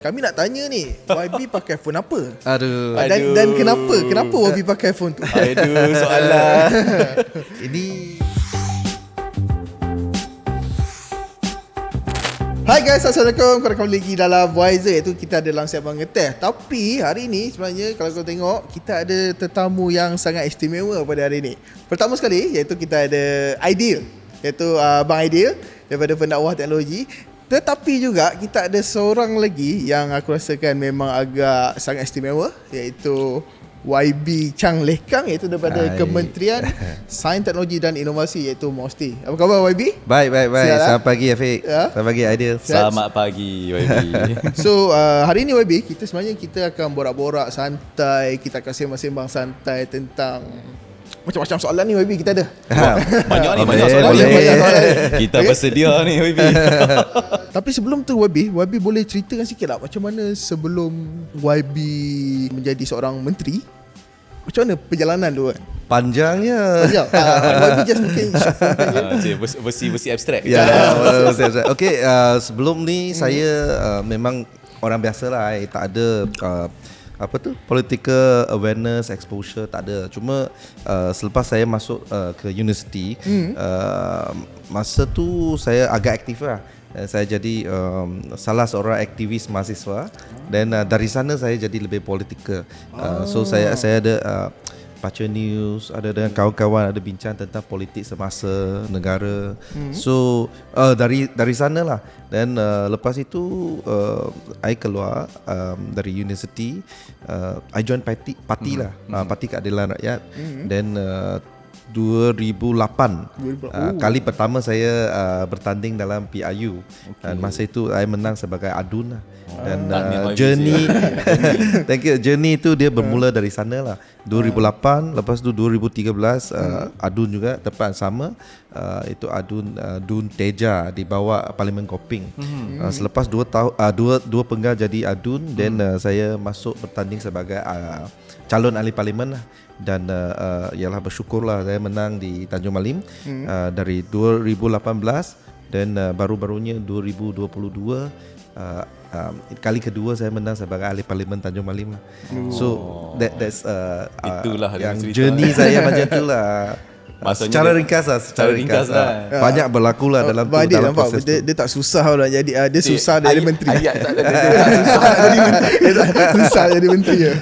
Kami nak tanya ni, YB pakai phone apa? Aduh. Dan kenapa YB pakai phone tu? Aduh, soalan. Ini Hai guys, Assalamualaikum. Korang kembali lagi dalam Wiser, iaitu kita ada dalam segmen ngeteh. Tapi hari ni sebenarnya kalau kau tengok, kita ada tetamu yang sangat istimewa pada hari ni. Pertama sekali, iaitu kita ada Aidil, iaitu Abang Aidil daripada Pendakwah Teknologi. Tetapi juga kita ada seorang lagi yang aku rasakan memang agak sangat istimewa, iaitu YB Chang Lekang, iaitu daripada Kementerian Sains, Teknologi dan Inovasi, iaitu MOSTI. Apa khabar YB? Baik. Sihat, Selamat pagi Afiq. Ya? Selamat pagi Aidil. Selamat pagi YB. So hari ni YB, kita sebenarnya kita akan borak-borak santai, kita akan sembang-sembang santai tentang macam-macam soalan ni YB kita ada. Banyak ni, Boleh, banyak soalan boleh. ni. Banyak soalan. Kita Okay? bersedia ni YB. Tapi sebelum tu YB boleh ceritakan sikit tak macam mana sebelum YB menjadi seorang menteri? Macam mana perjalanan tu kan? Panjangnya. Sekejap, YB just mungkin short form je. Versi abstrak. Ya. Okey, sebelum ni saya memang orang biasa lah. Tak ada political awareness, exposure, tak ada. Cuma selepas saya masuk ke universiti, masa tu saya agak aktif lah. Saya jadi salah seorang aktivis mahasiswa, dan dari sana saya jadi lebih politikal. So saya ada baca news, ada dengan kawan-kawan, ada bincang tentang politik semasa negara. So dari sana lah. Dan lepas itu I keluar dari universiti, I join parti lah, Parti Keadilan Rakyat. Dan 2008 kali pertama saya bertanding dalam PIU. Dan masa itu saya menang sebagai adun lah. Dan journey thank you, journey itu dia bermula dari sana lah. 2008, lepas tu 2013 adun juga tepat sama, itu adun Teja di bawah Parlimen Koping. Selepas 2 penggal jadi adun, dan saya masuk bertanding sebagai calon ahli parlimen lah. Dan ialah bersyukurlah saya menang di Tanjung Malim dari 2018, dan baru-barunya 2022 kali kedua saya menang sebagai ahli parlimen Tanjung Malim lah. So that's Itulah yang cerita. journey saya macam itulah. Maksudnya Secara dia- ringkas lah. banyak berlaku lah dalam tu, Dia dalam nampak proses tu. dia tak susah lah jadi dia susah dia jadi menteri. Ayat tak ada. Susah jadi menteri je.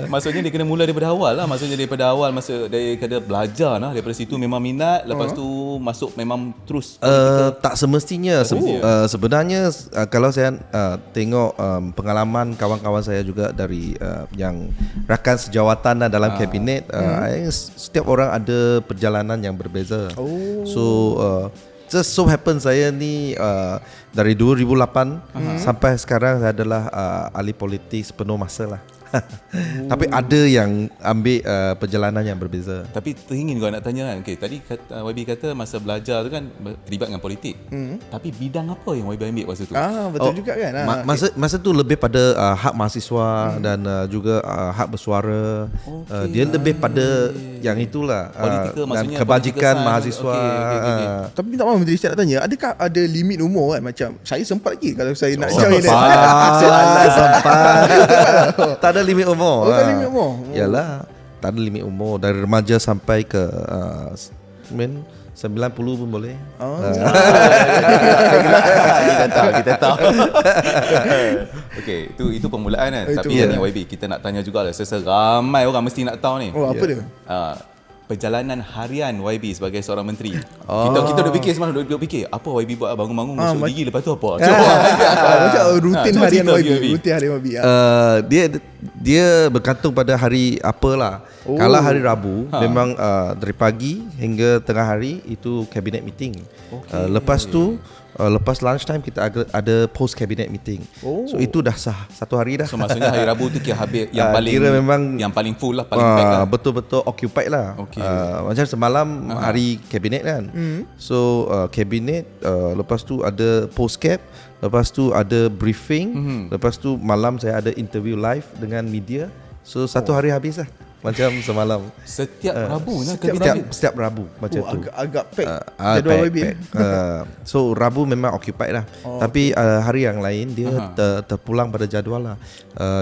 Maksudnya dia kena mula daripada awal lah. Maksudnya daripada awal, daripada belajar lah. Daripada situ memang minat. Lepas tu masuk memang terus. Tak semestinya. Sebenarnya kalau saya tengok pengalaman kawan-kawan saya juga dari yang rakan sejawatan dalam kabinet, setiap orang ada perjalanan yang berbeza. So just so happen saya ni dari 2008 sampai sekarang saya adalah ahli politik sepenuh masa lah. Tapi ada yang ambil perjalanan yang berbeza. Tapi teringin kau nak tanya kan. Okay, tadi YB kata masa belajar tu kan terlibat dengan politik. Tapi bidang apa yang YB ambil masa tu? Betul juga kan. Masa tu lebih pada hak mahasiswa dan juga hak bersuara. Dia lebih pada yang itulah, Politika, dan maksudnya kebajikan political mahasiswa. Okay. Tapi minta maaf Menteri, saya nak tanya, adakah ada limit umur kan? Macam saya sempat lagi kalau saya nak Sempat. Tak ada limit umur. Tak ada limit umur. Yalah, tak ada limit umur. Dari remaja sampai ke 90 pun boleh. Kita tahu. Okey, itu permulaan kan. Itu Tapi ni YB, kita nak tanya jugalah. Seramai orang mesti nak tahu ni. Apa dia? Perjalanan harian YB sebagai seorang menteri. Kita dah fikir semalam, dah fikir apa YB buat, bangun-bangun masuk gigi, lepas tu apa? Macam rutin cuba harian cerita YB. sikit, Rutin harian YB. Dia bergantung pada hari apalah. Kalau hari Rabu memang dari pagi hingga tengah hari itu cabinet meeting. Lepas tu lepas lunch time kita ada post cabinet meeting. So itu dah sah satu hari dah. So maksudnya hari Rabu tu kira habis yang paling kira memang yang paling full lah, paling pack lah. betul-betul occupied lah. Macam semalam hari cabinet kan. So cabinet, lepas tu ada post cap, lepas tu ada briefing, lepas tu malam saya ada interview live dengan media. So satu hari habis lah. macam semalam. Setiap Rabu nak ke Setiap Rabu macam tu. Agak pack pack, jadual YB. pack. So Rabu memang occupied lah. Tapi hari yang lain dia terpulang pada jadual lah.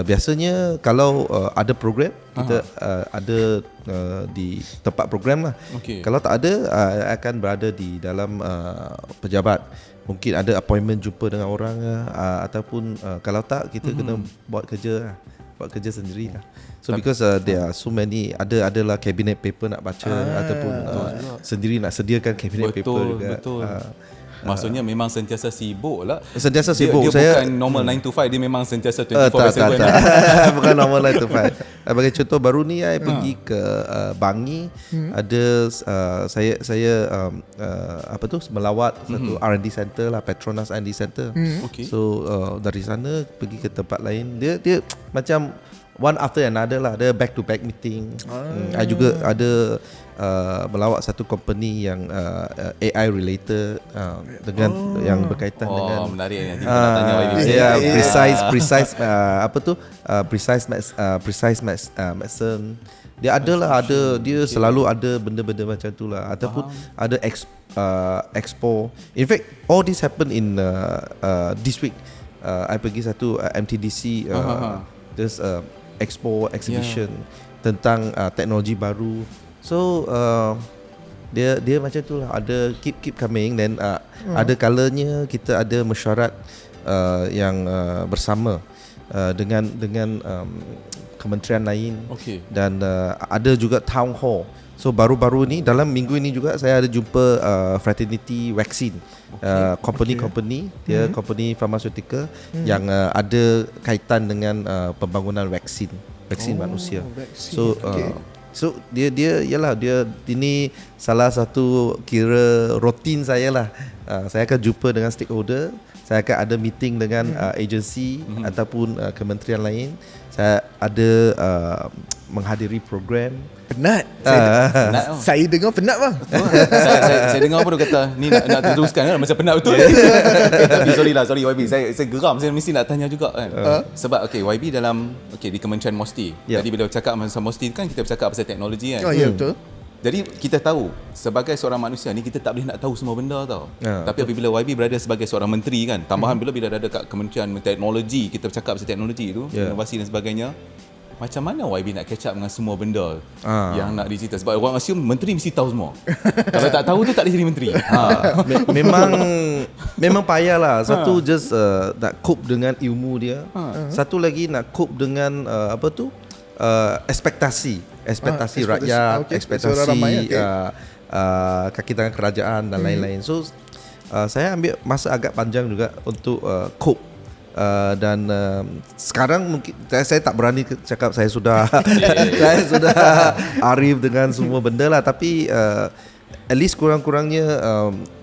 Biasanya kalau ada program kita ada di tempat program lah. Kalau tak ada akan berada di dalam pejabat. Mungkin ada appointment jumpa dengan orang ataupun kalau tak kita kena buat kerja sendiri lah. So because there are so many adalah cabinet paper nak baca ataupun sendiri nak sediakan cabinet paper juga. Betul. Maksudnya memang sentiasa sibuk lah. Sentiasa sibuk. Dia Saya bukan normal 9 to 5, dia memang sentiasa 24/7. Tak. Bukan normal 9 to 5. Bagi contoh baru ni saya pergi ke Bangi, ada saya melawat satu R&D center lah, Petronas R&D center. So dari sana pergi ke tempat lain. Dia macam one after another lah. Dia back to back meeting. Saya juga ada melawat satu company yang AI related dengan yang berkaitan dengan menarik nanti kita nak tanya YB. Precise medicine. Dia dia selalu ada benda-benda macam tu lah, ataupun ada expo. In fact all this happen in this week. I pergi satu MTDC there's exhibition tentang teknologi baru. So dia macam tu lah, ada keep coming. Then ada kalanya kita ada mesyuarat yang bersama dengan kementerian lain. Dan ada juga town hall. So baru-baru ni dalam minggu ini juga saya ada jumpa Fraternity Vaccine, company dia company pharmaceutical yang ada kaitan dengan pembangunan vaksin manusia. So dia ini salah satu kira rutin saya lah. Saya akan jumpa dengan stakeholder, saya akan ada meeting dengan agensi ataupun kementerian lain. Saya ada menghadiri program. Penat. Saya dengar penat bang. saya dengar apa dia kata ni nak teruskan kan, macam penat betul. Tapi sorry YB, saya geram, saya mesti nak tanya juga kan. Sebab YB dalam di Kementerian Mosti. Jadi bila bercakap pasal Mosti kan kita bercakap pasal teknologi kan. Ya betul. Jadi kita tahu sebagai seorang manusia ni kita tak boleh nak tahu semua benda tau. Tapi apabila YB berada sebagai seorang menteri kan, tambahan bila ada kat Kementerian Teknologi, kita bercakap pasal teknologi tu, inovasi dan sebagainya. Macam mana YB nak catch up dengan semua benda yang nak dicerita? Sebab orang assume menteri mesti tahu semua. Kalau tak tahu tu tak boleh jadi menteri. Memang payah lah. Satu just nak cope dengan ilmu dia. Satu lagi nak cope dengan ekspektasi rakyat, ekspektasi kaki tangan kerajaan dan lain-lain. So saya ambil masa agak panjang juga untuk cope. Dan sekarang mungkin saya tak berani cakap saya sudah saya sudah arif dengan semua benda lah, tapi at least kurang-kurangnya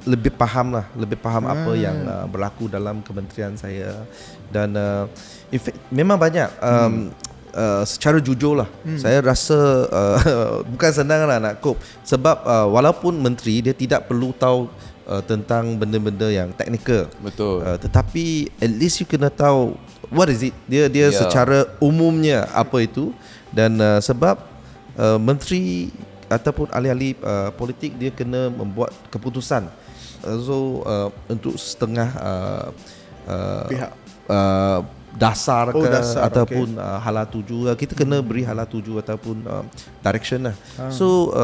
lebih faham apa yang berlaku dalam kementerian saya. Dan in fact memang banyak secara jujur lah, saya rasa bukan senang lah nak cope. Sebab walaupun menteri dia tidak perlu tahu tentang benda-benda yang teknikal. Betul. Tetapi at least you kena tahu what is it. Dia secara umumnya apa itu. Dan sebab menteri ataupun ahli-ahli politik dia kena membuat keputusan. So untuk setengah pihak dasar ataupun hala tuju, kita kena beri hala tuju ataupun direction lah. So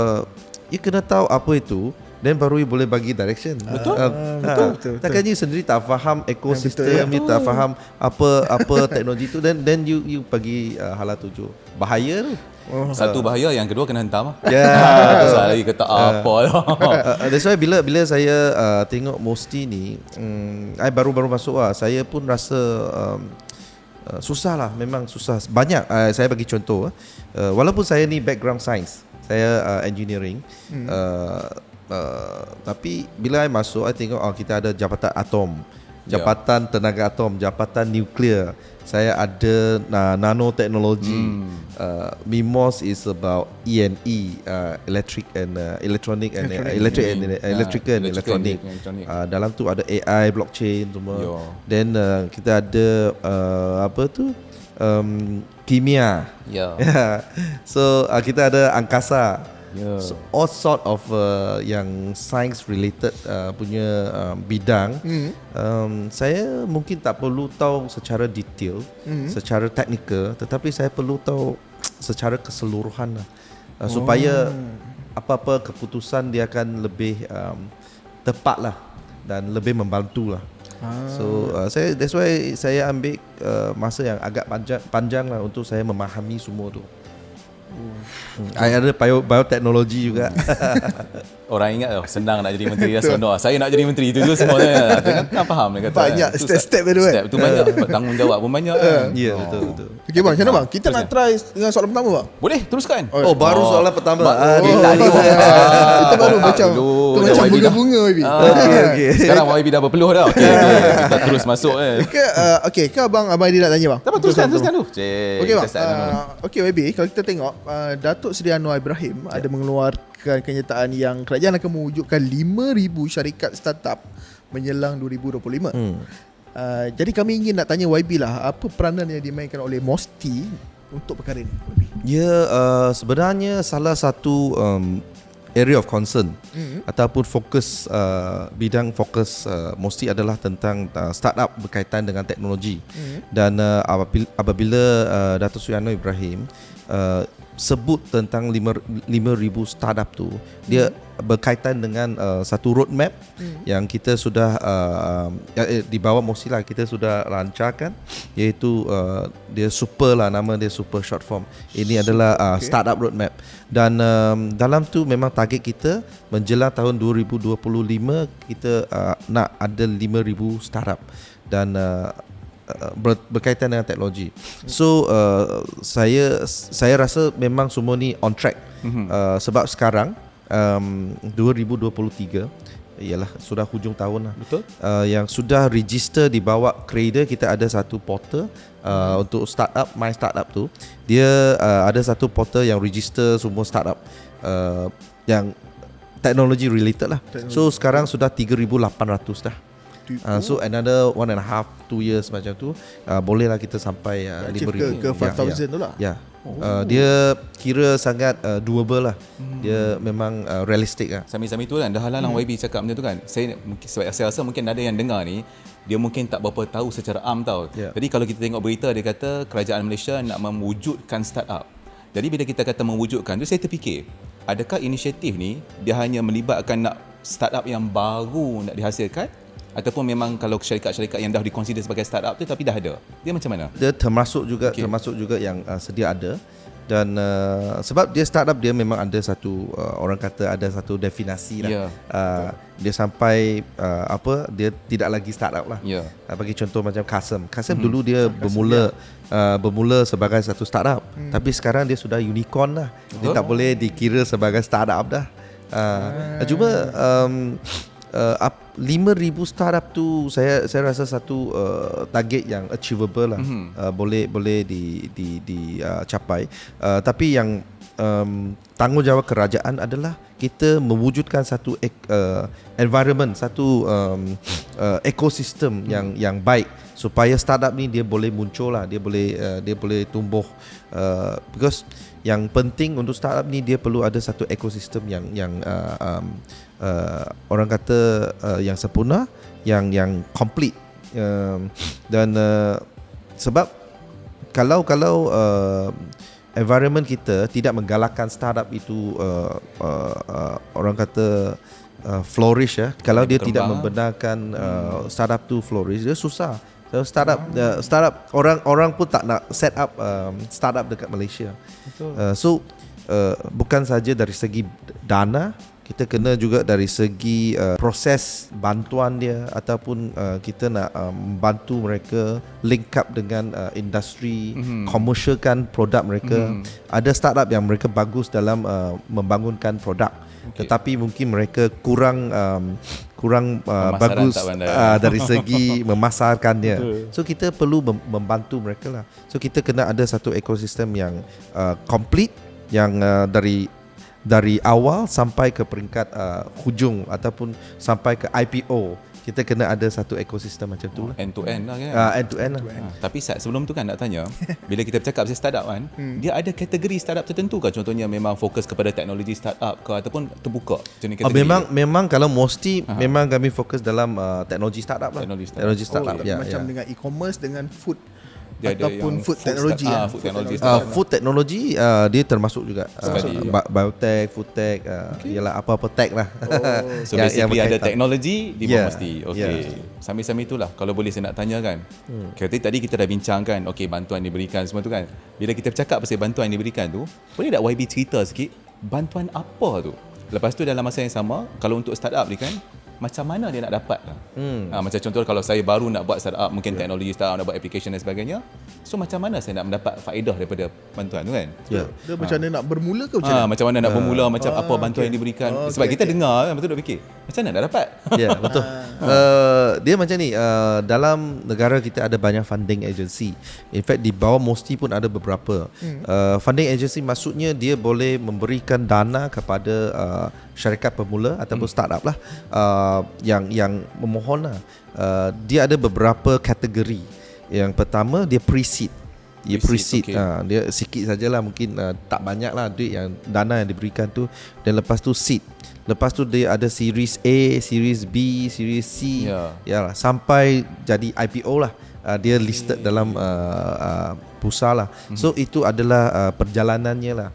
you kena tahu apa itu, dan baru you boleh bagi direction. Betul. Takkan you sendiri tak faham ekosistem, you tak faham apa teknologi itu, then you bagi hala tuju. Bahaya tu. Satu bahaya, yang kedua kena hentam. Ya. Lagi kata apa lah. That's why bila saya tengok Mosti ni, I baru masuk lah, saya pun rasa susah lah, memang susah. Banyak saya bagi contoh, walaupun saya ni background science, saya engineering, tapi bila I masuk, I tengok kita ada jabatan atom, Jabatan Tenaga Atom, Jabatan Nuklear. Saya ada nanotechnology. MIMOS is about E&E, electric and electronic and electrical and electronic. Dalam tu ada AI, blockchain semua. Then kita ada kimia. So kita ada angkasa. So, all sort of yang science related punya bidang. Saya mungkin tak perlu tahu secara detail, secara teknikal, tetapi saya perlu tahu secara keseluruhan lah, supaya apa-apa keputusan dia akan lebih tepat lah dan lebih membantu lah. So that's why saya ambil masa yang agak panjang lah untuk saya memahami semua tu. Ada bioteknologi juga. Orang ingat senang nak jadi menteri nasional. Saya nak jadi menteri itu semuanya. Kan faham dia kata. Banyak step dia tu kan. Step tu banyak, tanggungjawab pun banyak. Ya, betul. Okey bang, macam mana bang? Kita nak try dengan soalan pertama bang. Boleh, teruskan. Oh, baru soalan pertama. Itu baru macam tu macam bunga-bunga baby. Okey. Sekarang YB dah berpeluh dah. Okey. Kita terus masuk Okey, ke abang Adi nak tanya bang? Tak apa, teruskan tu. Okey bang. Okey YB, kalau kita tengok Datuk Seri Anwar Ibrahim ada mengeluarkan kenyataan yang kerajaan akan mewujudkan 5,000 syarikat startup menjelang 2025. Jadi kami ingin nak tanya YB lah, apa peranan yang dimainkan oleh MOSTI untuk perkara ini? Ya, sebenarnya salah satu area of concern ataupun fokus bidang fokus MOSTI adalah tentang startup berkaitan dengan teknologi. Dan apabila Datuk Seri Anwar Ibrahim sebut tentang 5,000 startup tu, dia berkaitan dengan satu roadmap yang kita sudah di bawah MOSTI lah, kita sudah lancarkan, iaitu dia super lah, nama dia super short form. Ini adalah startup roadmap. Dan dalam tu memang target kita menjelang tahun 2025 kita nak ada 5,000 startup dan berkaitan dengan teknologi. So saya rasa memang semua ni on track. Sebab sekarang 2023 ialah sudah hujung tahun lah. Betul. Yang sudah register di bawah Cradle, kita ada satu portal untuk startup, My Startup tu. Dia ada satu portal yang register semua startup yang teknologi related lah. So sekarang sudah 3,800 dah. So another 1.5-2 years macam tu, bolehlah kita sampai 5,000 ke 5,000 tu lah. Ya. Dia kira sangat doable lah. Dia memang realistic lah. Sami-sami tu kan, dah halang YB cakap benda tu kan. Saya rasa mungkin ada yang dengar ni, dia mungkin tak berapa tahu secara am tau. Jadi kalau kita tengok berita, dia kata kerajaan Malaysia nak mewujudkan startup. Jadi bila kita kata mewujudkan tu, saya terfikir, adakah inisiatif ni dia hanya melibatkan nak startup yang baru nak dihasilkan, ataupun memang kalau syarikat-syarikat yang dah dikonsider sebagai startup tu tapi dah ada? Dia macam mana? Dia termasuk juga yang sedia ada. Dan sebab dia startup, dia memang ada satu orang kata ada satu definisi lah. Dia sampai dia tidak lagi startup lah. Bagi contoh macam Kasem dulu dia bermula sebagai satu startup, tapi sekarang dia sudah unicorn lah. Dia tak boleh dikira sebagai startup dah. Cuma 5,000 startup tu saya rasa satu target yang achievable lah. Boleh dicapai. Tapi yang tanggungjawab kerajaan adalah kita mewujudkan satu environment, satu ekosistem yang baik supaya startup ni dia boleh muncul lah, dia boleh tumbuh. Because yang penting untuk startup ni dia perlu ada satu ekosistem yang orang kata yang sempurna, yang complete. Dan sebab kalau environment kita tidak menggalakkan startup itu orang kata flourish ya, kalau dia tidak membenarkan startup tu flourish, dia susah. So startup orang pun tak nak set up startup dekat Malaysia. So bukan saja dari segi dana, kita kena juga dari segi proses bantuan dia, ataupun kita nak membantu mereka link up dengan industri, commercialkan produk mereka. Ada startup yang mereka bagus dalam membangunkan produk, tetapi mungkin mereka kurang kurang Pemasaran bagus tak pandai. dari segi memasarkannya. So kita perlu membantu mereka lah. So kita kena ada satu ekosistem yang complete, yang dari awal sampai ke peringkat hujung ataupun sampai ke IPO. Kita kena ada satu ekosistem macam tu lah. End to end lah kan. End to end lah. Tapi Sat, sebelum tu kan nak tanya, bila kita bercakap pasal startup kan, dia ada kategori startup tertentu ke? Contohnya memang fokus kepada teknologi startup ke ataupun terbuka jenis kategori? Memang kalau mesti memang kami fokus dalam teknologi startup lah. Teknologi startup. Macam dengan e-commerce, dengan food dia ataupun food technology. Food technology dia termasuk juga biotech, food tech, ialah apa-apa tech lah. So basically ada teknologi di bawah mesti. Okay. Sambil-sambil itulah kalau boleh saya nak tanya kan. Tadi kita dah bincangkan bantuan diberikan semua tu kan. Bila kita bercakap pasal bantuan yang diberikan tu, boleh tak YB cerita sikit bantuan apa tu? Lepas tu dalam masa yang sama, kalau untuk startup ni kan, macam mana dia nak dapat lah. Macam contoh kalau saya baru nak buat startup, mungkin teknologi startup, nak buat application dan sebagainya, so macam mana saya nak mendapat faedah daripada bantuan tu kan? Dia macam mana nak bermula ke macam mana? Macam mana nak bermula, macam apa bantuan yang diberikan. Sebab kita dengar kan, betul tak fikir macam mana nak dapat? Ya, betul. Dia macam ni, dalam negara kita ada banyak funding agency. In fact di bawah MOSTI pun ada beberapa. Funding agency maksudnya dia boleh memberikan dana kepada syarikat pemula ataupun startup lah, yang memohon lah. Dia ada beberapa kategori. Yang pertama dia pre-seed. Dia pre-seed, dia sikit sajalah, mungkin tak banyak lah duit yang dana yang diberikan tu. Dan lepas tu seed. Lepas tu dia ada series A, series B, series C, ya, sampai jadi IPO lah. Dia listed dalam bursa lah. So itu adalah perjalanannya lah.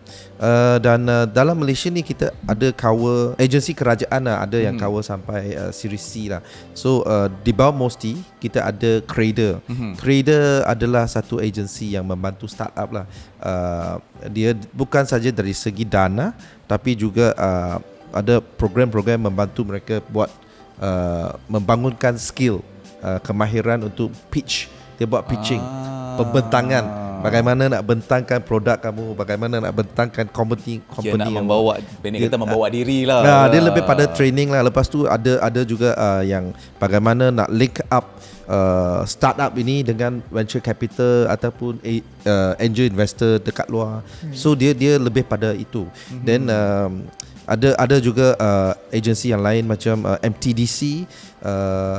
Dan dalam Malaysia ni kita ada cover agensi kerajaan lah, ada yang cover sampai series C lah. So di bawah MOSTI kita ada Cradle. Cradle adalah satu agensi yang membantu startup lah. Dia bukan saja dari segi dana, tapi juga ada program-program membantu mereka buat membangunkan skill, kemahiran untuk pitch. Dia buat pitching, pembentangan, bagaimana nak bentangkan produk kamu, bagaimana nak bentangkan company nak membawa, kita membawa diri lah. Dia lebih pada training lah. Lepas tu ada juga yang bagaimana nak link up startup ini dengan venture capital ataupun angel investor dekat luar. So dia lebih pada itu. Then ada juga agensi yang lain macam MTDC,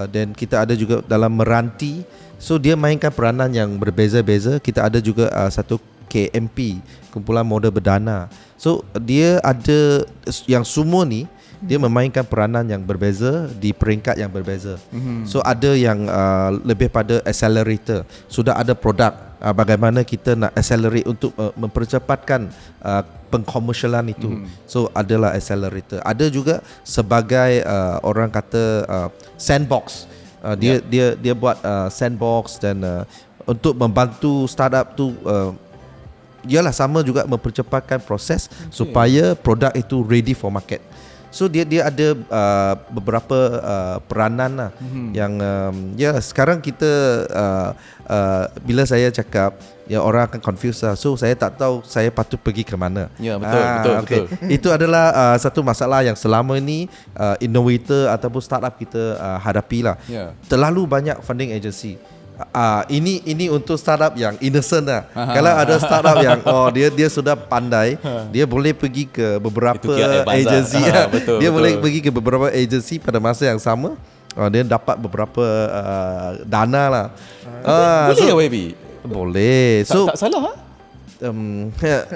dan kita ada juga dalam Meranti. So dia mainkan peranan yang berbeza-beza. Kita ada juga satu KMP, Kumpulan Modal Berdana. So dia ada yang semua ni dia memainkan peranan yang berbeza di peringkat yang berbeza. So ada yang lebih pada accelerator. Sudah ada produk, bagaimana kita nak accelerate untuk mempercepatkan pengkomersialan itu. So adalah accelerator. Ada juga sebagai orang kata sandbox. Dia buat sandbox dan untuk membantu startup tu, ialah sama juga mempercepatkan proses supaya produk itu ready for market. So dia ada beberapa peranan lah yang sekarang kita bila saya cakap orang akan confuse lah. So saya tak tahu saya patut pergi ke mana. Ya, betul. Itu adalah satu masalah yang selama ini innovator ataupun startup kita hadapi lah. Terlalu banyak funding agency. Ini untuk startup yang innocent lah. Kalau ada startup yang dia sudah pandai, dia boleh pergi ke beberapa agensi. Dia boleh pergi ke beberapa agensi pada masa yang sama. Dia dapat beberapa dana lah. Boleh ke YB? Boleh. So tak salah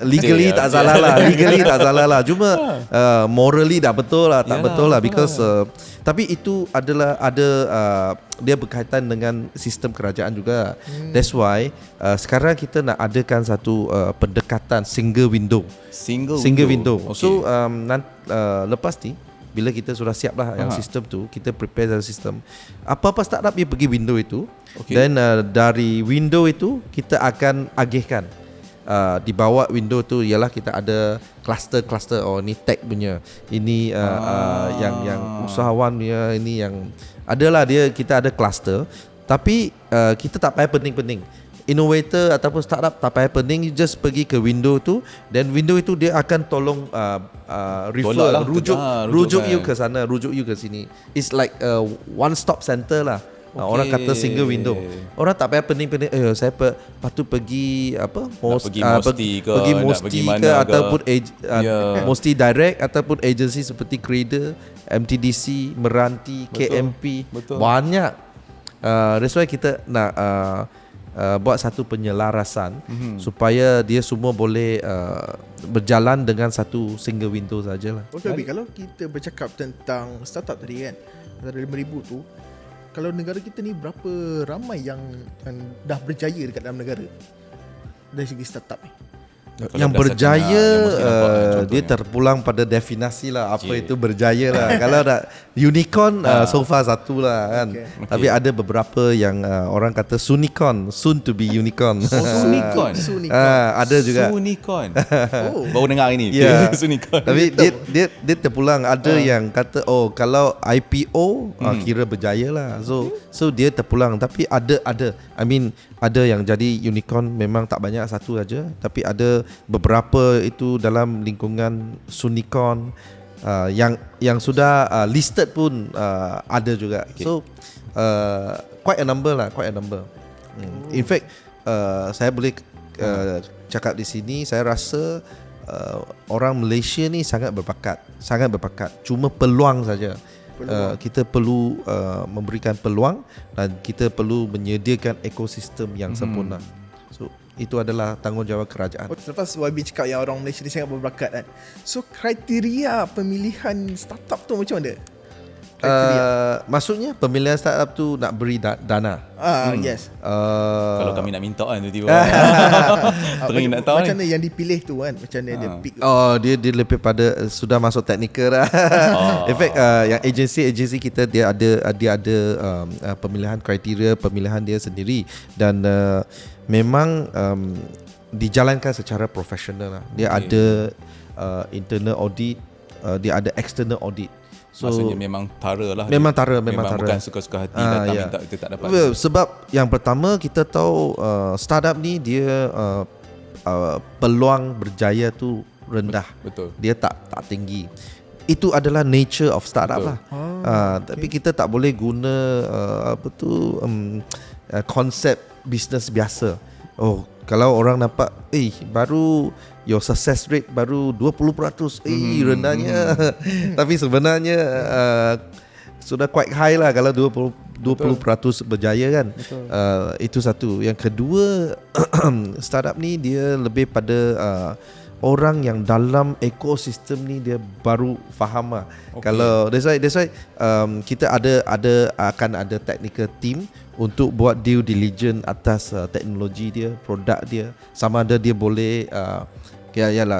legally tak salah lah. Legally tak salah lah. Cuma morally tak betul lah. Tak betul lah. Because tapi itu adalah ada dia berkaitan dengan sistem kerajaan juga. That's why sekarang kita nak adakan satu pendekatan single window. Single window. Okay. So lepas ni bila kita sudah siap lah yang sistem tu, kita prepare dalam sistem. Apa-apa startup dia pergi window itu, then dari window itu kita akan agihkan. Di bawah window tu ialah kita ada cluster. Ni tech punya, ini yang usahawan punya, ini yang adalah kita ada cluster. Tapi kita tak payah penting-penting. innovator ataupun startup tak payah pening, you just pergi ke window tu, dan window itu dia akan tolong refer Tolak lah, rujuk kan. you ke sana, rujuk you ke sini. It's like a one stop center lah. Orang kata single window. Orang tak payah pening-pening, saya patut pergi apa? Pergi Mosti ke, pergi nak Mosti pergi ke, mana ke. ataupun Mosti Direct ataupun agensi seperti Cradle, MTDC, Meranti, KMP. Betul. Banyak. That's why kita nak buat satu penyelarasan supaya dia semua boleh berjalan dengan satu single window sajalah. Okay, Abi, kalau kita bercakap tentang startup tadi kan, antara 5,000 tu, kalau negara kita ni berapa ramai yang dah berjaya dekat dalam negara dari segi startup ni? Yang berjaya dia terpulang pada definisi lah apa itu berjaya lah. Kalau nak unicorn so far satu lah kan. Tapi ada beberapa yang orang kata sunicorn, soon to be unicorn. Sunicorn. Ada juga. Sunicorn. Baru dengar ini. Ya. Sunicorn. Tapi dia terpulang. Ada yang kata kalau IPO kira berjaya lah. So dia terpulang. Tapi ada I mean ada yang jadi unicorn memang tak banyak, satu aja. Tapi ada beberapa itu dalam lingkungan sunicorn yang sudah listed pun ada juga. So quite a number. In fact saya boleh cakap di sini, saya rasa orang Malaysia ni sangat berbakat. Cuma peluang saja. Kita perlu memberikan peluang dan kita perlu menyediakan ekosistem yang sempurna. So itu adalah tanggungjawab kerajaan. Lepas YB cakap yang orang Malaysia ni sangat berbakat kan, so kriteria pemilihan startup tu macam mana? Maksudnya pemilihan startup tu nak beri dana. Yes. Kalau kami nak minta kan tiba-tiba. Teringin nak tahu macam mana yang dipilih tu kan, macam mana dia pick. Dia lebih pada sudah masuk teknikal lah. In fact yang agensi kita dia ada pemilihan kriteria pemilihan dia sendiri, dan memang dijalankan secara profesional lah. Dia ada internal audit, dia ada external audit. So, maksudnya memang tara lah. Memang tara. Bukan suka-suka hati datang minta kita tak dapat. Sebab yang pertama kita tahu startup ni dia peluang berjaya tu rendah. Betul. Dia tak tinggi. Itu adalah nature of startup lah. Tapi kita tak boleh guna konsep bisnes biasa. Kalau orang nampak baru your success rate baru 20%, rendahnya. Tapi sebenarnya sudah quite high lah kalau 20% berjaya kan. Itu satu. Yang kedua, startup ni dia lebih pada orang yang dalam ekosistem ni dia baru faham lah. Kalau that's why kita akan ada technical team untuk buat due diligence atas teknologi dia, produk dia, sama ada dia boleh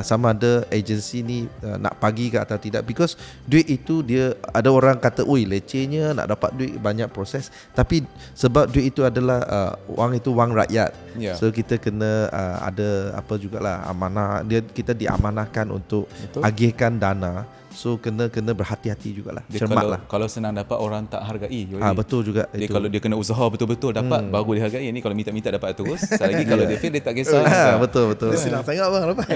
sama ada agensi ni nak bagi ke atau tidak. Because duit itu dia ada orang kata lecehnya nak dapat duit, banyak proses. Tapi sebab duit itu adalah wang itu wang rakyat. So kita kena ada apa jugalah amanah, kita diamanahkan untuk agihkan dana. So kena berhati-hati jugalah. Cermatlah. Kalau senang dapat orang tak hargai. Betul juga dia itu. Kalau dia kena usaha betul-betul dapat baru dihargai. Ni kalau minta dapat terus. Lagi kalau dia fail dia tak kisah. Betul. Dia senang sangat bang dapat.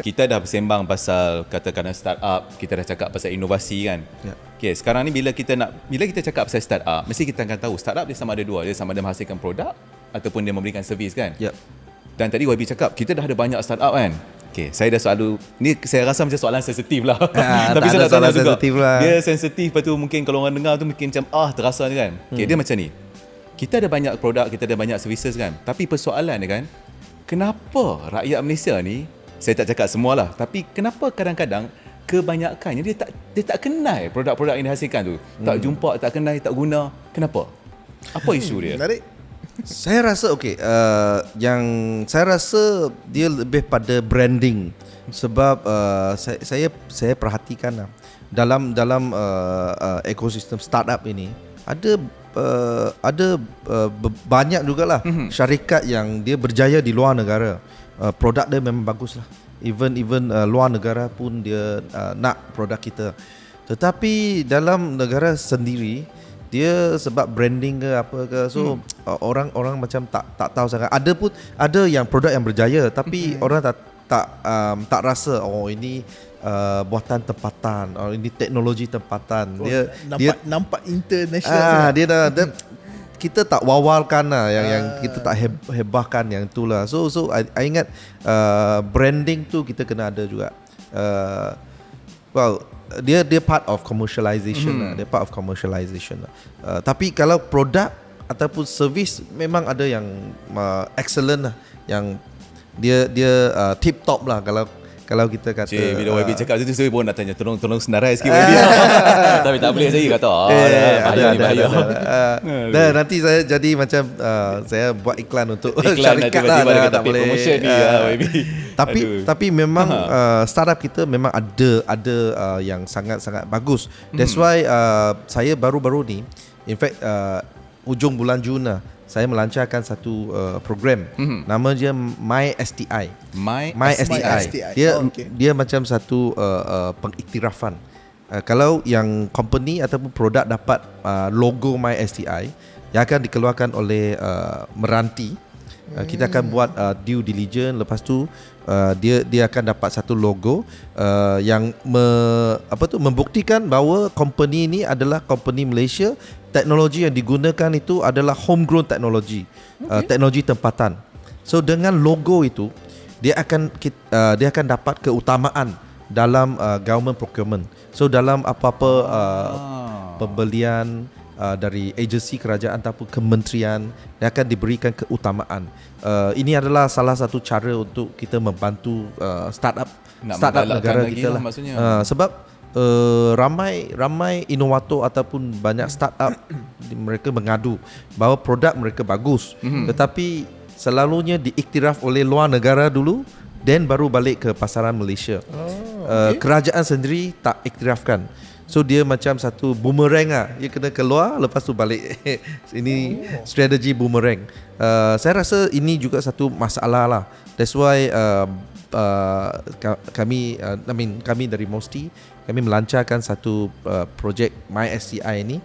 Kita dah bersembang pasal katakanlah startup, kita dah cakap pasal inovasi kan. Okay, sekarang ni bila kita cakap pasal startup, mesti kita akan tahu startup dia sama ada dua. Dia sama ada menghasilkan produk ataupun dia memberikan servis kan. Dan tadi YB cakap kita dah ada banyak startup kan. Okay, saya dah ni saya rasa macam soalan sensitif lah. Tapi saya nak tanya juga. Dia sensitif, lepas tu mungkin kalau orang dengar tu mungkin macam terasa ni kan. Okay, dia macam ni. Kita ada banyak produk, kita ada banyak services kan. Tapi persoalan dia kan, kenapa rakyat Malaysia ni, saya tak cakap semualah, tapi kenapa kadang-kadang kebanyakannya dia tak kenal produk-produk yang dihasilkan tu. Tak jumpa, tak kenal, tak guna. Kenapa? Apa isu dia? Menarik. Saya rasa yang saya rasa dia lebih pada branding. Sebab saya perhatikan lah, dalam ekosistem startup ini ada banyak jugalah syarikat yang dia berjaya di luar negara. Produk dia memang bagus lah. Even luar negara pun dia nak produk kita. Tetapi dalam negara sendiri dia sebab branding ke apa ke, so orang macam tak tahu sangat. Ada yang produk yang berjaya tapi orang tak rasa ini buatan tempatan, ini teknologi tempatan. Dia nampak international. dia dah kita tak wawalkan lah yang kita tak hebahkan yang itulah. So I ingat branding tu kita kena ada juga. Dia part of commercialization lah. Dia part of commercialization lah. Tapi kalau produk ataupun servis memang ada yang excellent lah, yang dia tip top lah. Kalau kita kata bila YB cakap tu saya pun nak tanya tolong senarai sikit YB. Tapi tak boleh, saya kata bahaya. Nanti saya jadi macam saya buat iklan untuk iklan syarikat tiba-tiba lah, kata promotion ni YB. Tapi memang startup kita memang ada yang sangat-sangat bagus. That's why saya baru-baru ni, in fact ujung bulan Jun lah, saya melancarkan satu program, nama dia My STI. My STI. Dia macam satu pengiktirafan. Kalau yang company ataupun produk dapat logo My STI yang akan dikeluarkan oleh Meranti, kita akan buat due diligence. Lepas tu dia akan dapat satu logo yang membuktikan bahawa company ini adalah company Malaysia. Teknologi yang digunakan itu adalah homegrown teknologi, teknologi tempatan. So dengan logo itu dia akan dapat keutamaan dalam government procurement. So dalam apa-apa pembelian dari agensi kerajaan ataupun kementerian, dia akan diberikan keutamaan. Ini adalah salah satu cara untuk kita membantu startup negara kita lah. Sebab ramai inovator ataupun banyak startup mereka mengadu bahawa produk mereka bagus, tetapi selalunya diiktiraf oleh luar negara dulu, then baru balik ke pasaran Malaysia. Kerajaan sendiri tak iktirafkan. So dia macam satu boomerang lah. Dia kena keluar, lepas tu balik. Ini strategi boomerang. Saya rasa ini juga satu masalah lah. That's why kami dari Mosti, kami melancarkan satu projek My STI ini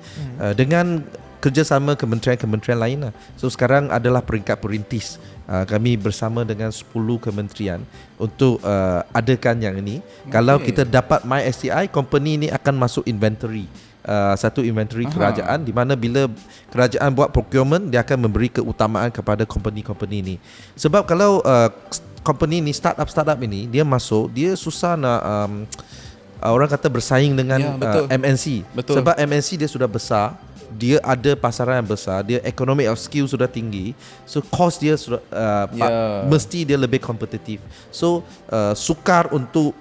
dengan kerjasama kementerian-kementerian lain lah. So sekarang adalah peringkat perintis. Kami bersama dengan 10 kementerian untuk adakan yang ini. Kalau kita dapat My STI, company ini akan masuk inventory, satu inventory kerajaan, di mana bila kerajaan buat procurement, dia akan memberi keutamaan kepada company-company ini. Sebab kalau company ni, startup ini, dia masuk, dia susah nak orang kata bersaing dengan MNC. Sebab MNC dia sudah besar, dia ada pasaran yang besar, dia economic of skill sudah tinggi, so cost dia sudah mesti dia lebih kompetitif. So sukar untuk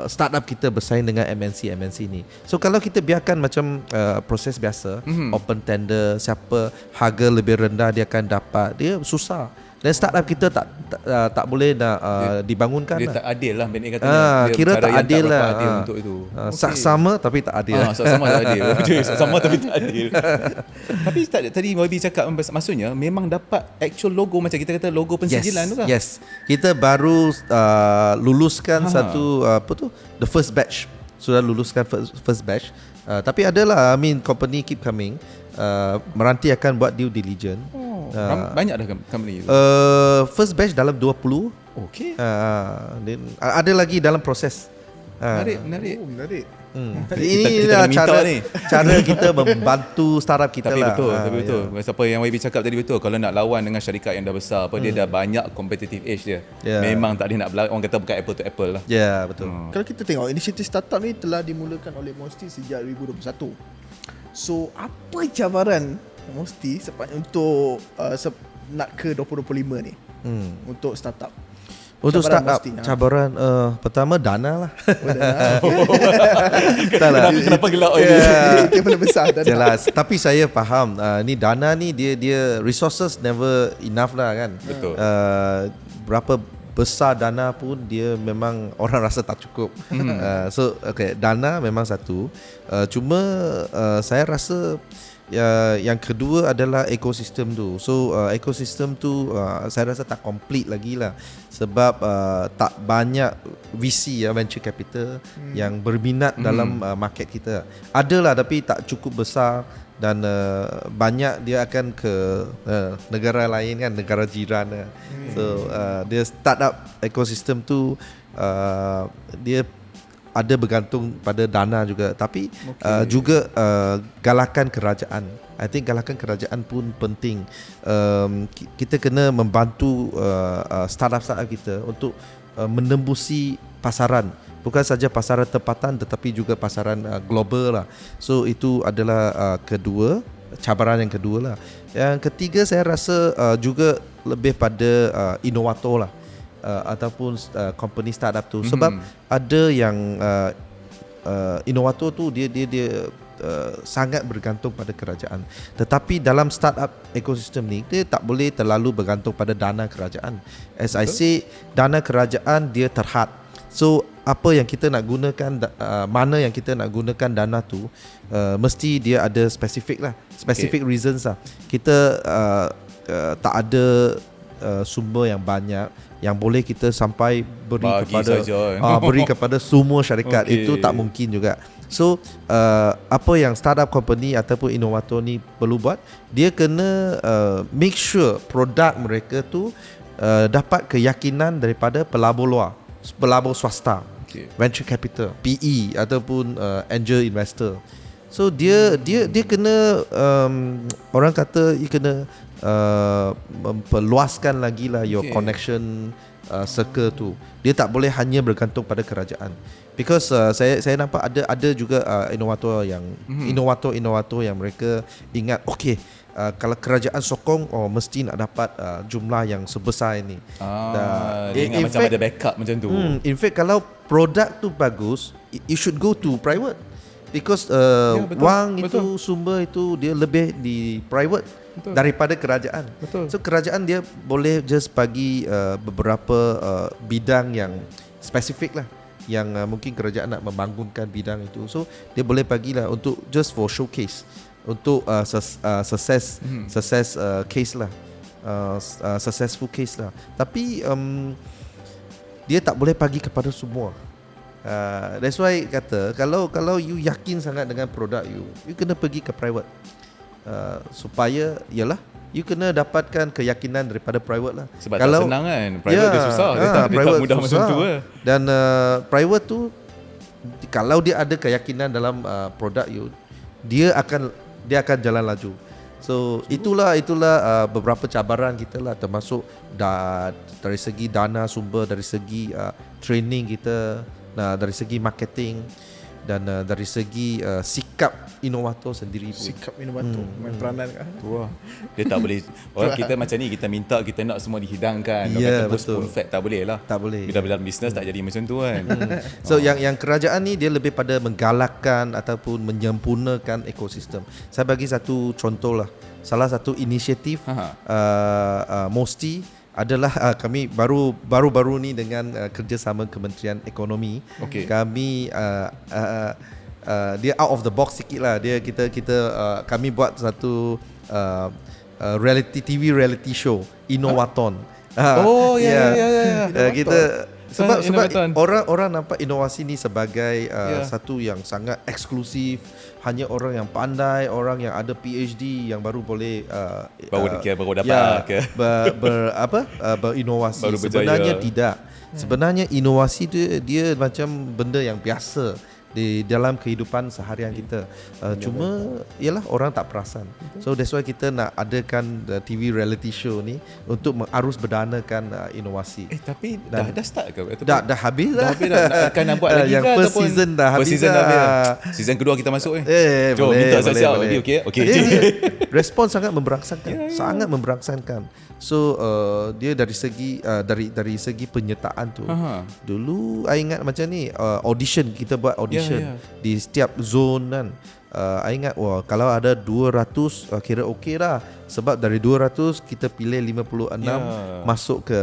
startup kita bersaing dengan MNC ni. So kalau kita biarkan macam proses biasa, open tender, siapa harga lebih rendah dia akan dapat, dia susah. Dan startup kita tak boleh nak dibangunkan. Dia tak adil lah, Benik katanya. Kira tak adil lah. Adil untuk itu. Sama tapi tak adil. Sama tak adil. Sama tapi tak adil. Tapi tadi YB cakap, maksudnya memang dapat actual logo, macam kita kata logo pensijilan tu kan? Yes. Kita baru luluskan satu the first batch. Sudah luluskan first batch. Tapi adalah, company keep coming. Meranti akan buat due diligence. Banyak dah company tu. First batch dalam 20. Okey. Ada lagi dalam proses. Menarik. Ini cara kita membantu startup kita lah. Tapi betul. Siapa yang YB cakap tadi betul. Kalau nak lawan dengan syarikat yang dah besar, dia dah banyak competitive edge dia. Memang tak boleh nak orang kata bukan apple to apple lah. Ya, betul. Kalau kita tengok inisiatif startup ni telah dimulakan oleh Mosti sejak 2021. So apa cabaran Mosti untuk nak ke 2025 ni untuk startup? Untuk startup cabaran pertama dana lah. Kenapa gelak Dia benda besar dana. Jelas. Tapi saya faham ni dana ni dia resources never enough lah kan. Betul. Berapa besar dana pun dia memang orang rasa tak cukup. So dana memang satu. Cuma saya rasa yang kedua adalah ekosistem tu. So ekosistem tu saya rasa tak complete lagi lah, sebab tak banyak VC venture capital yang berminat dalam market kita. Adalah tapi tak cukup besar, dan banyak dia akan ke negara lain kan, negara jiran. So dia startup ekosistem tu dia ada bergantung pada dana juga, tapi juga galakan kerajaan. I think galakan kerajaan pun penting. Kita kena membantu startup-startup kita untuk menembusi pasaran, bukan saja pasaran tempatan tetapi juga pasaran global lah. So itu adalah kedua, cabaran yang kedua lah. Yang ketiga saya rasa juga lebih pada inovator lah, ataupun company startup tu, sebab ada yang inovator tu dia sangat bergantung pada kerajaan, tetapi dalam startup ekosistem ni dia tak boleh terlalu bergantung pada dana kerajaan. As I say, dana kerajaan dia terhad. So apa yang kita nak gunakan, mana yang kita nak gunakan dana tu, mesti dia ada spesifik lah, specific reasons lah. Kita tak ada sumber yang banyak yang boleh kita sampai beri kepada beri kepada semua syarikat. Itu tak mungkin juga. So apa yang startup company ataupun inovator ni perlu buat, dia kena make sure produk mereka tu dapat keyakinan daripada pelabur luar, pelabur swasta, venture capital, PE ataupun angel investor. So dia kena orang kata dia kena memperluaskan lagi lah your connection circle tu. Dia tak boleh hanya bergantung pada kerajaan. Because saya nampak ada juga inovator yang inovator yang mereka ingat kalau kerajaan sokong, mesti nak dapat jumlah yang sebesar ini. Dia ingat macam ada backup macam tu. In fact, kalau produk tu bagus, it should go to private. Because wang itu, sumber itu dia lebih di private daripada kerajaan. So kerajaan dia boleh just bagi beberapa bidang yang spesifik lah, yang mungkin kerajaan nak membangunkan bidang itu. So dia boleh bagilah untuk just for showcase, untuk success case lah, successful case lah. Tapi dia tak boleh bagi kepada semua. That's why kata kalau you yakin sangat dengan produk you kena pergi ke private, supaya you kena dapatkan keyakinan daripada private lah. Sebab kalau, tak senang kan, private dia susah, dia tak mudah susah. Macam tu lah. Dan private tu kalau dia ada keyakinan dalam produk you, dia akan jalan laju. So itulah beberapa cabaran kita lah, termasuk dari segi dana sumber, dari segi training kita, dari segi marketing, dan dari segi sikap inovator sendiri pun. Sikap inovator main peranan kat wah. Dia tak boleh. Orang kita macam ni, kita minta, kita nak semua dihidangkan. Ya, betul. Fat tak boleh lah. Tak boleh. Bila dalam bisnes tak jadi macam tu kan. So yang kerajaan ni dia lebih pada menggalakkan ataupun menyempurnakan ekosistem. Saya bagi satu contoh lah. Salah satu inisiatif Mosti adalah kami baru-baru ni dengan kerjasama Kementerian Ekonomi. Kami dia out of the box sikit lah. Kami buat satu TV reality show, Innovaton. Kita sebab orang nampak inovasi ni sebagai satu yang sangat eksklusif, hanya orang yang pandai, orang yang ada PhD yang baru boleh baru dapat berinovasi. Baru Sebenarnya tidak. Sebenarnya inovasi dia macam benda yang biasa di dalam kehidupan seharian kita. Cuma ialah orang tak perasan. So that's why kita nak adakan TV reality show ni untuk mengarus berdanakan inovasi. Tapi dah start ke? Dah habis dah. Akan nak buat lagi yang ke? First season dah habis. Season kedua kita masuk Jom minta siap-siap. Okey. Respon sangat memberangsangkan. Sangat memberangsangkan. So dia dari segi penyertaan tu. Dulu I ingat macam ni, audition, kita buat audition di setiap zone kan. I ingat kalau ada 200 kira okey lah, sebab dari 200 kita pilih 56 masuk ke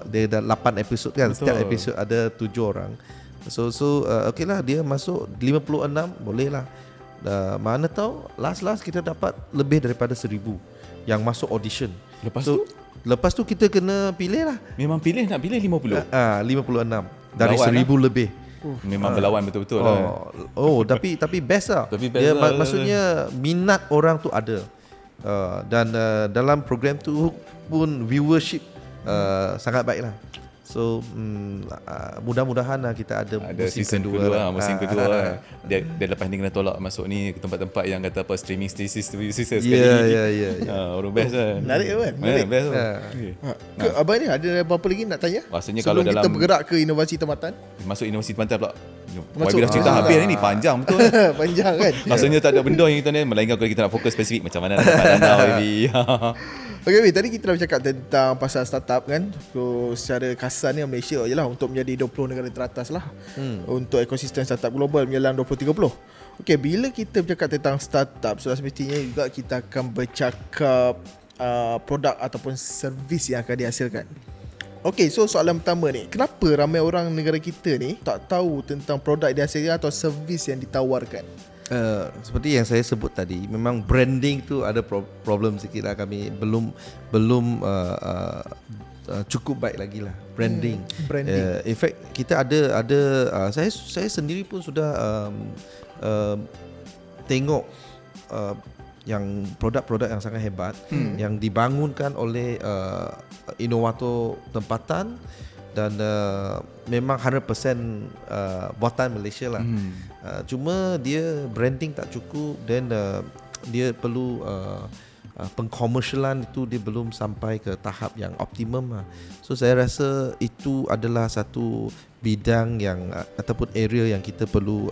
dia ada 8 episod kan. Setiap episod ada 7 orang. So okey lah, dia masuk 56 boleh lah. Mana tahu last kita dapat lebih daripada 1,000 yang masuk audition. Lepas tu kita kena pilih lah. Memang nak pilih 50. 56 dari Berlawan 1,000 lebih. Memang berlawan betul-betul lah. Tapi best lah. Tapi best dia, lah. maksudnya minat orang tu ada. Dan dalam program tu pun viewership sangat baik lah. So mudah-mudahan lah kita ada season kedua lah. Musim kedua lah. Dia lepas ni kena tolak masuk ni ke tempat-tempat yang kata apa streaming sekali. Orang best lah. Menarik kan? Best lah. Abang ni ada apa-apa lagi nak tanya? Rasanya sebelum kalau kita dalam- bergerak ke inovasi tempatan. Masuk inovasi tempatan pula. Masuk. YB dah cerita habis ni panjang betul. Panjang kan? Rasanya tak ada benda yang kita ni, melainkan kalau kita nak fokus spesifik macam mana nak dapat dana YB. Okay, Wi, tadi kita dah bercakap tentang pasal startup kan. So secara kasar ni Malaysia ialah untuk menjadi 20 negara teratas lah. Untuk ekosistem startup global menjelang 2030. Okay, bila kita bercakap tentang startup, sudah semestinya juga kita akan bercakap produk ataupun servis yang akan dihasilkan. Okay, so soalan pertama ni, kenapa ramai orang negara kita ni tak tahu tentang produk dihasilkan atau servis yang ditawarkan? Seperti yang saya sebut tadi, memang branding tu ada problem sikit lah. Kami belum cukup baik lagi lah branding. In fact kita ada saya sendiri pun sudah tengok yang produk-produk yang sangat hebat yang dibangunkan oleh inovator tempatan dan memang 100% buatan Malaysia lah. Cuma dia branding tak cukup dan dia perlu pengkomersialan itu dia belum sampai ke tahap yang optimum lah. So saya rasa itu adalah satu bidang yang ataupun area yang kita perlu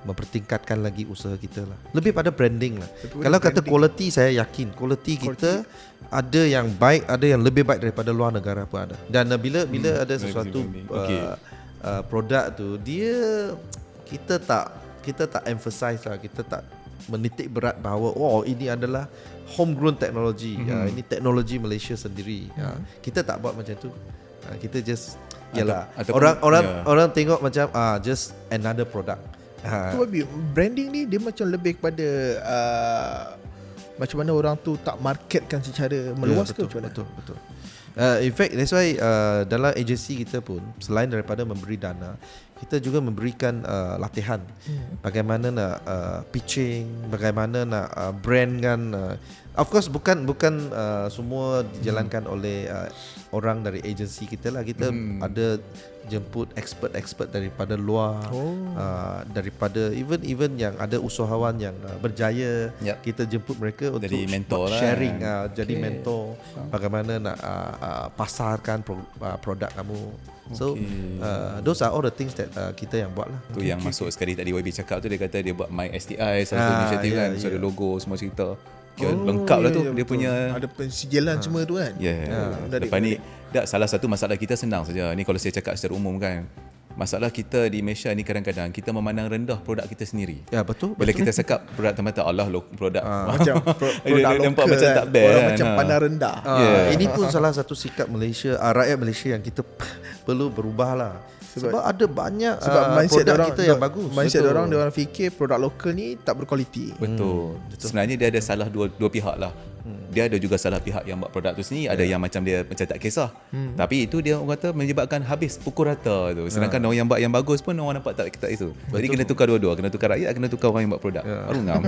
mempertingkatkan lagi usaha kita lah. Lebih pada branding lah. Kalau kata quality, saya yakin quality kita ada yang baik, ada yang lebih baik daripada luar negara pun ada. Dan bila ada sesuatu produk tu, dia kita tak emphasize lah, kita tak menitik berat bahawa ini adalah homegrown technology, ini teknologi Malaysia sendiri. Kita tak buat macam tu. Kita just orang tengok macam just another product. Branding ni dia macam lebih kepada macam mana orang tu tak marketkan secara meluas ke macam mana? Betul. In fact that's why dalam agensi kita pun selain daripada memberi dana, kita juga memberikan latihan bagaimana nak pitching, bagaimana nak brand kan. Of course bukan semua dijalankan oleh orang dari agensi kita lah. Kita ada jemput expert daripada luar, daripada even yang ada usahawan yang berjaya, kita jemput mereka untuk jadi mentor sharing lah. Jadi mentor bagaimana nak pasarkan produk kamu. So those are all the things that kita yang buat lah. Tu yang masuk sekali tadi YB cakap tu, dia kata dia buat My STI satu inisiatif kan. So ada logo semua cerita. Lengkap lah tu dia punya, ada pensijilan semua tu kan. Lepas ni salah satu masalah kita senang saja. Ni kalau saya cakap secara umum kan, masalah kita di Malaysia ni kadang-kadang kita memandang rendah produk kita sendiri. Ya betul. Bila kita cakap produk tempatan, Allah produk macam produk nampak lokal macam tak best. Orang macam pandang rendah. Ini pun salah satu sikap Malaysia, rakyat Malaysia yang kita perlu berubah lah. Sebab ada banyak produk kita yang bagus. Mindset orang fikir produk lokal ni tak berkualiti. Betul. Sebenarnya dia ada salah dua pihak lah. Dia ada juga salah pihak yang buat produk tu sendiri. Ada yang macam dia macam tak kisah. Tapi itu dia orang kata menyebabkan habis pukul rata tu. Sedangkan orang yang buat yang bagus pun orang nampak tak itu. Jadi kena tukar dua-dua. Kena tukar rakyat, kena tukar orang yang buat produk. Baru ngam.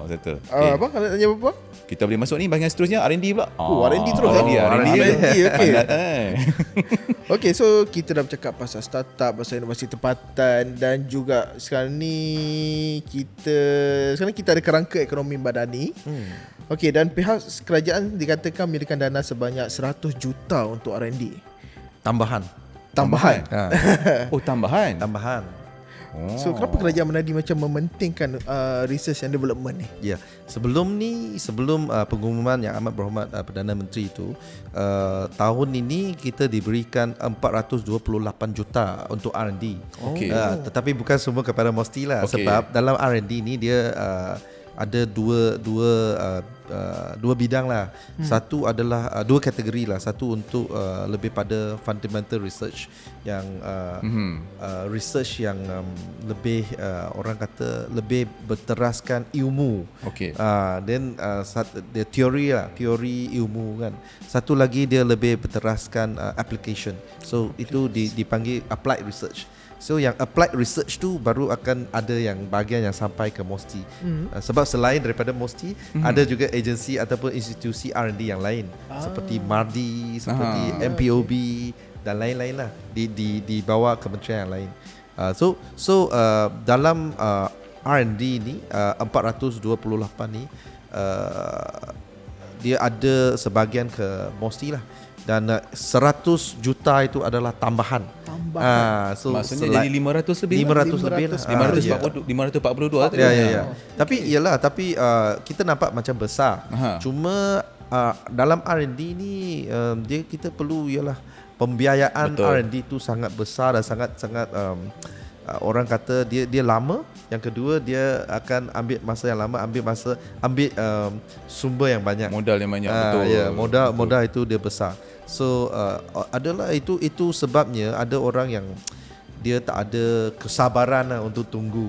Betul. Apa? Kalau tanya apa? Kita boleh masuk ni bahagian seterusnya, R&D pula. R&D terus. R&D. Okay. Okay, so kita dah bercakap pasal startup, pasal inovasi tempatan dan juga sekarang kita ada kerangka ekonomi madani. Okey, dan pihak kerajaan dikatakan memiliki dana sebanyak 100 juta untuk R&D. Tambahan. Oh, tambahan. So kenapa kerajaan Madani macam mementingkan research and development ni? Ya, sebelum pengumuman yang amat berhormat Perdana Menteri itu, tahun ini kita diberikan 428 juta untuk R&D. Tetapi bukan semua kepada Mosti lah. Sebab dalam R&D ni dia ada dua dua bidang lah. Satu adalah dua kategori lah. Satu untuk lebih pada fundamental research yang research yang lebih orang kata lebih berteraskan ilmu. Okey. Then dia teori ilmu kan. Satu lagi dia lebih berteraskan application. So itu dipanggil applied research. So yang applied research tu baru akan ada yang bahagian yang sampai ke MOSTI. Sebab selain daripada MOSTI, ada juga agensi ataupun institusi R&D yang lain seperti MARDI, seperti MPOB dan lain-lain lah di bawah kementerian yang lain. So dalam R&D ni 428 ni dia ada sebahagian ke MOSTI lah. Dan 100 juta itu adalah tambahan. So maksudnya jadi 500 lebih 500 lebih lah. 542 Ya. Tapi kita nampak macam besar. Cuma dalam R&D ni kita perlu ialah pembiayaan. Betul. R&D tu sangat besar dan sangat orang kata dia lama. Yang kedua dia akan ambil masa yang lama, ambil sumber yang banyak, modal yang banyak. Betul. Ya, modal itu dia besar. So adalah itu sebabnya ada orang yang dia tak ada kesabaran lah untuk tunggu.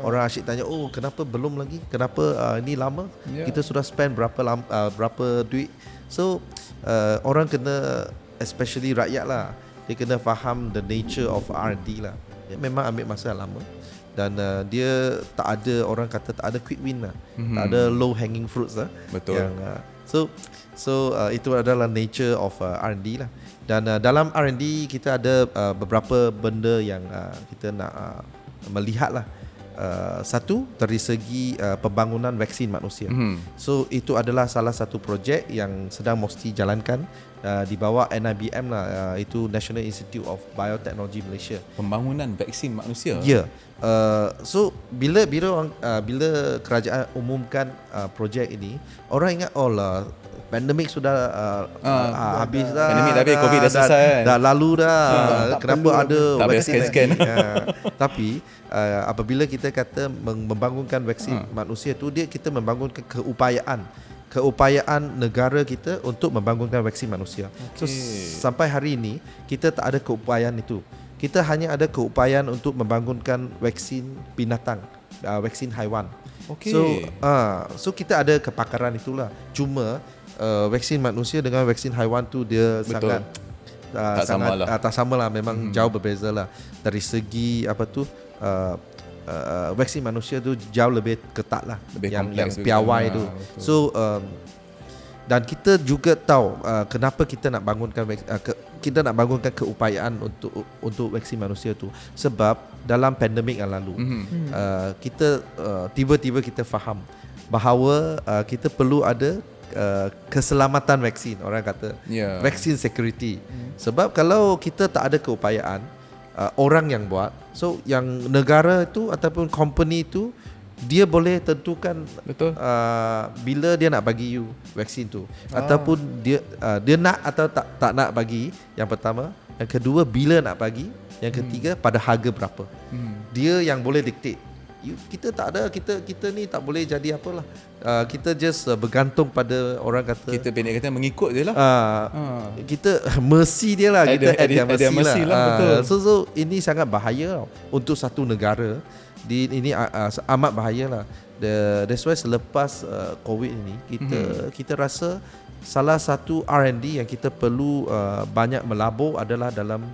Orang asyik tanya, kenapa belum lagi? Kenapa ini lama? Kita sudah spend berapa duit? So orang kena, especially rakyat lah, dia kena faham the nature of R&D lah. Dia memang ambil masa yang lama. Dan dia tak ada, orang kata tak ada quick win lah. Tak ada low hanging fruits lah. Betul. Yang, so itu adalah nature of R&D lah. Dan dalam R&D kita ada beberapa benda yang kita nak melihat lah. Satu dari segi pembangunan vaksin manusia. So itu adalah salah satu projek yang sedang MOSTI jalankan di bawah NIBM lah, itu National Institute of Biotechnology Malaysia. Pembangunan vaksin manusia. Ya. So bila kerajaan umumkan projek ini, orang ingat pandemik sudah habis dah. Pandemik dah habis, COVID dah selesai. Dah lalu dah. Kenapa ada tak vaksin scan-scan. Tapi apabila kita kata membangunkan vaksin manusia tu, kita membangunkan keupayaan negara kita untuk membangunkan vaksin manusia. So sampai hari ini kita tak ada keupayaan itu. Kita hanya ada keupayaan untuk membangunkan vaksin binatang, vaksin haiwan. So kita ada kepakaran itulah. Cuma vaksin manusia dengan vaksin haiwan tu dia betul. sangat tak sama lah. Memang jauh berbeza lah. Dari segi vaksin manusia tu jauh lebih ketat lah, lebih yang juga. piawai tu. So dan kita juga tahu kenapa kita nak bangunkan keupayaan untuk vaksin manusia tu, sebab dalam pandemik yang lalu kita tiba-tiba kita faham bahawa kita perlu ada keselamatan vaksin, orang kata vaksin security. Sebab kalau kita tak ada keupayaan, orang yang buat, so yang negara tu ataupun company tu dia boleh tentukan bila dia nak bagi you vaksin tu, ataupun dia nak atau tak nak bagi. Yang pertama, yang kedua bila nak bagi, yang ketiga pada harga berapa. Dia yang boleh dictate. Kita tak ada, kita ni tak boleh jadi apalah. Kita just bergantung pada, orang kata, kita pendek kata mengikut je lah. Kita mercy dia lah, kita at their mercy lah. Betul. So ini sangat bahaya untuk satu negara. Ini amat bahaya lah. That's why selepas COVID ini kita rasa salah satu R&D yang kita perlu banyak melabur adalah dalam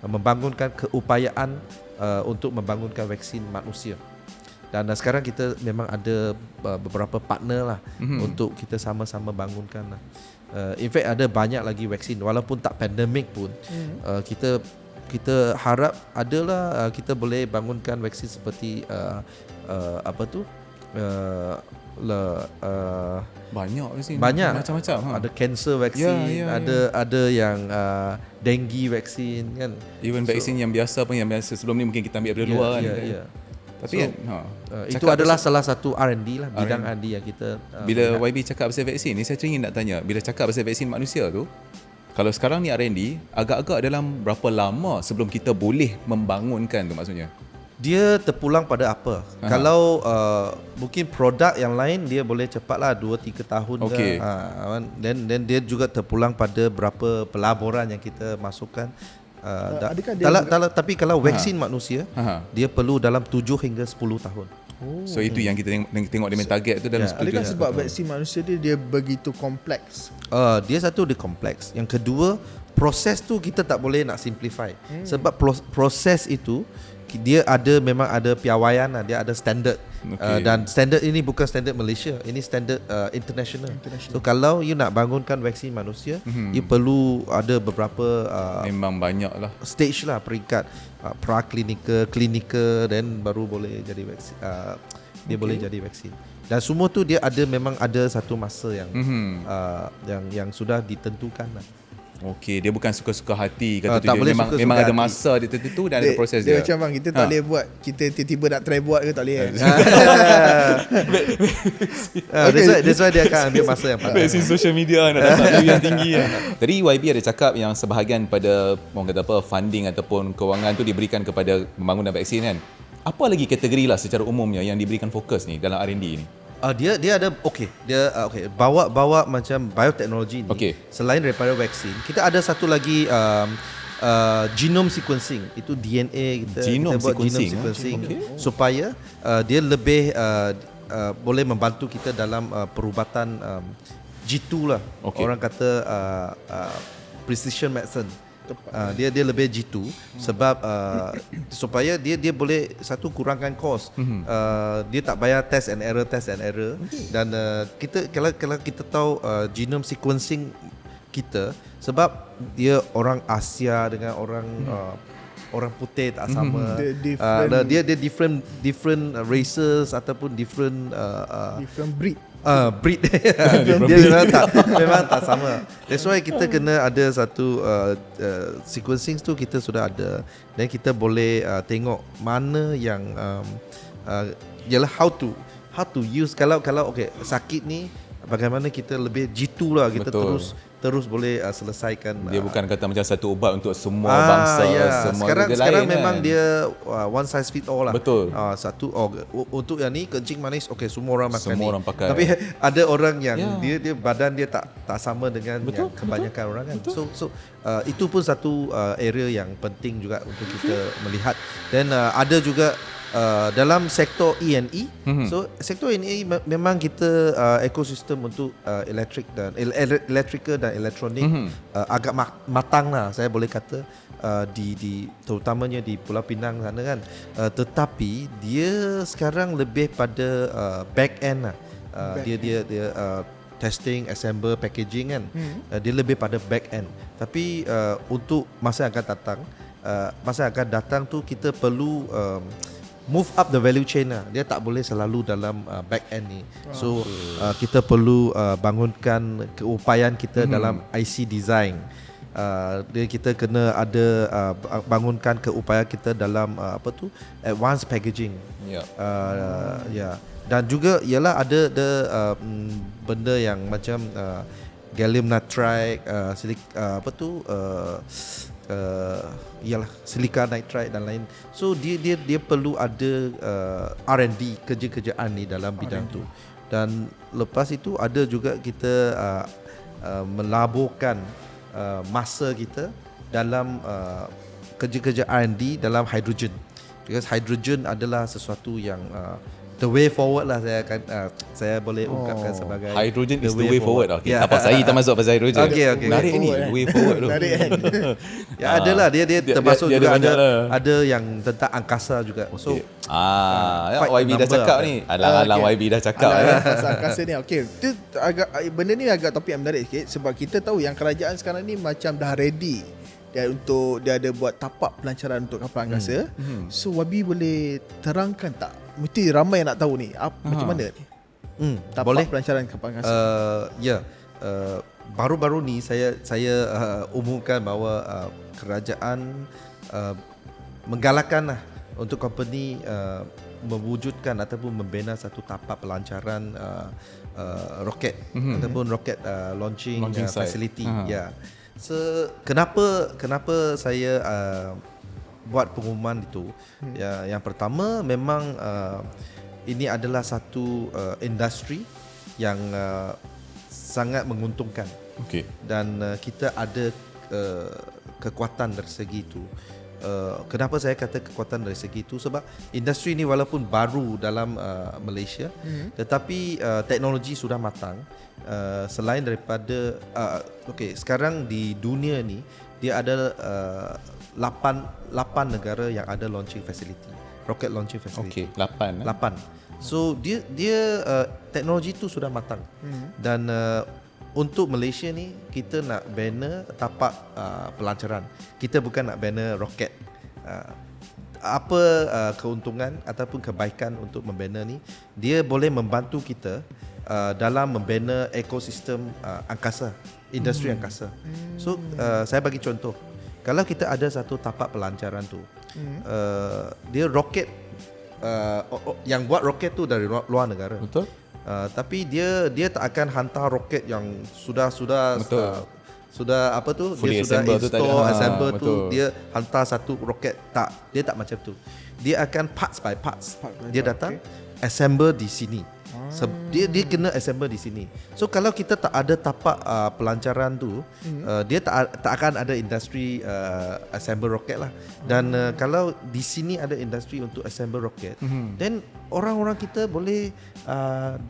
membangunkan keupayaan untuk membangunkan vaksin manusia. Dan sekarang kita memang ada beberapa partner lah untuk kita sama-sama bangunkan lah. In fact ada banyak lagi vaksin, walaupun tak pandemik pun kita harap adalah kita boleh bangunkan vaksin seperti banyak vaksin, macam-macam. Ada cancer vaksin, ada yang dengue vaksin kan. Even vaksin yang biasa pun, yang biasa sebelum ni mungkin kita ambil dari luar kan. Tapi itu adalah salah satu R&D lah, bidang R&D yang kita bila YB cakap pasal vaksin ni, saya ingin nak tanya, bila cakap pasal vaksin manusia tu, kalau sekarang ni R&D, agak-agak dalam berapa lama sebelum kita boleh membangunkan tu maksudnya? Dia terpulang pada apa? Kalau mungkin produk yang lain dia boleh cepatlah 2-3 tahun Okey. Dan dia juga terpulang pada berapa pelaburan yang kita masukkan. Adakah dia Tapi kalau vaksin manusia, dia perlu dalam 7 hingga 10 tahun. So itu yang kita tengok dia main target tu dalam 10 Adakah tahun. sebab vaksin manusia dia begitu kompleks? Dia satu, dia kompleks. Yang kedua, proses tu kita tak boleh nak simplify. Sebab proses itu dia memang ada piawaian lah, dia ada standard. Dan standard ini bukan standard Malaysia, ini standard international. So kalau you nak bangunkan vaksin manusia, you perlu ada beberapa Memang banyak lah. stage lah, peringkat pra-clinical, clinical, dan baru boleh jadi vaksin. Dia boleh jadi vaksin. Dan semua tu dia memang ada satu masa yang yang sudah ditentukan lah. Okey, dia bukan suka-suka hati kata tu. tak Dia boleh memang suka-suka memang ada hati. masa dia tertentu dan ada proses Dia dia. macam bang, kita tak boleh buat, kita tiba-tiba nak try buat ke tak boleh kan? That's why dia akan ambil masa yang panjang. Vaksin social media nak dapat view yang tinggi kan. Tadi YB ada cakap yang sebahagian pada orang kata apa funding ataupun kewangan tu diberikan kepada pembangunan vaksin kan. Apa lagi kategori lah secara umumnya yang diberikan fokus ni dalam R&D ni? Dia ada bawa macam bioteknologi ni. Okey. Selain daripada vaksin, kita ada satu lagi genome sequencing. Itu DNA Genome kita buat sequencing, genome sequencing okey. supaya dia lebih boleh membantu kita dalam perubatan G2 lah. Okey. Orang kata precision medicine. Dia lebih G2 sebab supaya dia boleh satu kurangkan kos. Dia tak bayar test and error dan kita kalau kita tahu genome sequencing kita, sebab dia orang Asia dengan orang putih tak sama. Dia different races ataupun different breed. Breed. Dia memang tak sama. That's why kita kena ada satu sequencing tu kita sudah ada, dan kita boleh tengok mana yang ialah how to use kalau okay, sakit ni bagaimana kita lebih jitu lah, kita Betul. terus boleh selesaikan. Dia bukan kata macam satu ubat untuk semua bangsa, semua sekarang negara lain memang kan. dia one size fit all lah. Betul. Satu untuk yang ni kencing manis, okey semua orang makan Semua ni. orang pakai. Tapi ada orang yang dia badan dia tak sama dengan yang kebanyakan orang kan. So itu pun satu area yang penting juga untuk kita melihat. Dan ada juga dalam sektor E&E. So sektor E&E memang kita ekosistem untuk electrical dan elektronik agak matang lah, saya boleh kata, di terutamanya di Pulau Pinang sana kan. Tetapi dia sekarang lebih pada back end lah. Dia testing, assemble, packaging kan. Dia lebih pada back end. Tapi untuk masa yang akan datang tu kita perlu move up the value chain lah. Dia tak boleh selalu dalam back end ni. So kita perlu bangunkan keupayaan kita dalam IC design. Dia kita kena ada bangunkan keupayaan kita dalam advanced packaging. Dan juga ialah ada benda yang macam gallium nitride, ialah silika nitride dan lain. So dia perlu ada R&D, kerja-kerjaan ni dalam bidang tu. Dan lepas itu ada juga kita melaburkan masa kita dalam kerja-kerja R&D dalam hydrogen. Because hydrogen adalah sesuatu yang the way forward lah, saya boleh ungkapkan sebagai hydrogen is the way forward. Okay. Yeah. Apa saya tak masuk pasal hydrogen. Okay. Menarik ni, way forward tu. Ya adalah dia termasuk dia juga ada banyak lah. ada yang tentang angkasa juga. So YB dah cakap ni. Alang-alang YB dah cakap. Pasal angkasa ni. Okey, tu benda ni agak topik yang menarik sikit sebab kita tahu yang kerajaan sekarang ni macam dah ready. Dia ada buat tapak pelancaran untuk kapal angkasa. So YB boleh terangkan tak? Mesti ramai yang nak tahu ni. Macam mana ni? Tapak boleh. pelancaran kapal angkasa. Baru-baru ni saya umumkan bahawa kerajaan menggalakkan lah untuk company mewujudkan ataupun membina satu tapak pelancaran roket ataupun roket launching site. facility. So kenapa saya buat pengumuman itu, yang pertama memang ini adalah satu industri yang sangat menguntungkan. Dan kita ada kekuatan dari segi itu. Kenapa saya kata kekuatan dari segi itu? Sebab industri ini walaupun baru dalam Malaysia, tetapi teknologi sudah matang. Selain daripada sekarang di dunia ni dia ada 8 negara yang ada launching facility, rocket launching facility. 8. So dia teknologi itu sudah matang. Dan untuk Malaysia ni kita nak banner tapak pelancaran. Kita bukan nak banner roket. Apa keuntungan ataupun kebaikan untuk membanner ni, dia boleh membantu kita dalam membina ekosistem angkasa, industri angkasa. So saya bagi contoh, kalau kita ada satu tapak pelancaran tu, dia roket, yang buat roket tu dari luar negara. Betul. Tapi dia tak akan hantar roket yang sudah apa tu, fully dia sudah assemble tu, betul. dia hantar satu roket. Dia tak macam tu. Dia akan parts by parts. Dia datang assemble di sini. Dia kena assemble di sini. So kalau kita tak ada tapak pelancaran tu, dia tak akan ada industri assemble roket lah. Dan kalau di sini ada industri untuk assemble roket, then orang-orang kita boleh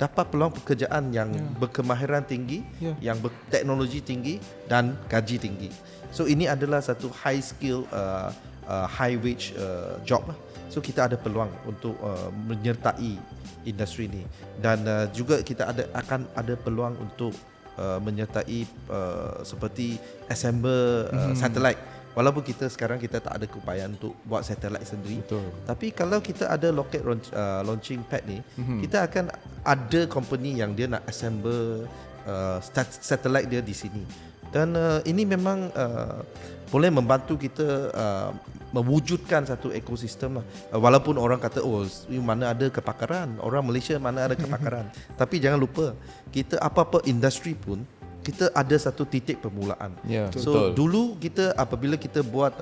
dapat peluang pekerjaan yang berkemahiran tinggi, yang berteknologi tinggi dan gaji tinggi. So ini adalah satu high skill, high wage job lah. So kita ada peluang untuk menyertai industri ini, dan juga kita akan ada peluang untuk menyertai seperti assemble satellite. Walaupun kita sekarang kita tak ada keupayaan untuk buat satellite sendiri. Betul. Tapi kalau kita ada rocket launching pad ni, kita akan ada company yang dia nak assemble satellite dia di sini. Dan ini memang boleh membantu kita mewujudkan satu ekosistem lah. Walaupun orang kata mana ada kepakaran, orang Malaysia mana ada kepakaran. Tapi jangan lupa, kita apa-apa industri pun kita ada satu titik permulaan. So dulu kita apabila kita buat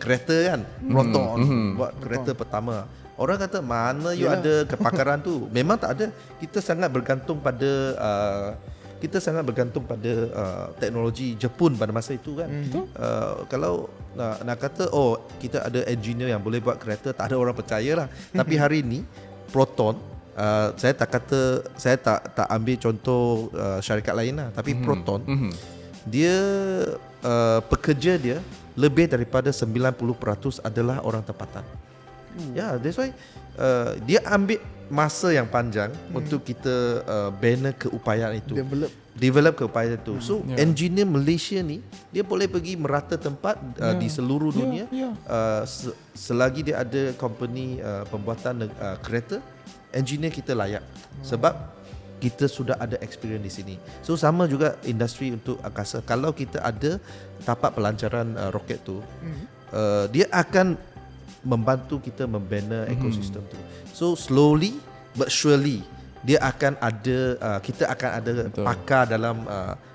kereta kan, Proton, buat kereta pertama, orang kata mana you ada kepakaran tu. Memang tak ada. Kita sangat bergantung pada teknologi Jepun pada masa itu kan. Kalau nak kata kita ada engineer yang boleh buat kereta, tak ada orang percaya lah. Tapi hari ni Proton, saya tak ambil contoh syarikat lain lah, tapi Proton dia pekerja dia lebih daripada 90% adalah orang tempatan. That's why dia ambil masa yang panjang untuk kita bina keupayaan itu, develop keupayaan itu. So engineer Malaysia ni dia boleh pergi merata tempat di seluruh dunia. Selagi dia ada company pembuatan kereta, engineer kita layak sebab kita sudah ada experience di sini. So sama juga industri untuk angkasa. Kalau kita ada tapak pelancaran roket tu, dia akan membantu kita membina ekosistem tu. So slowly but surely dia akan ada, kita akan ada pakar dalam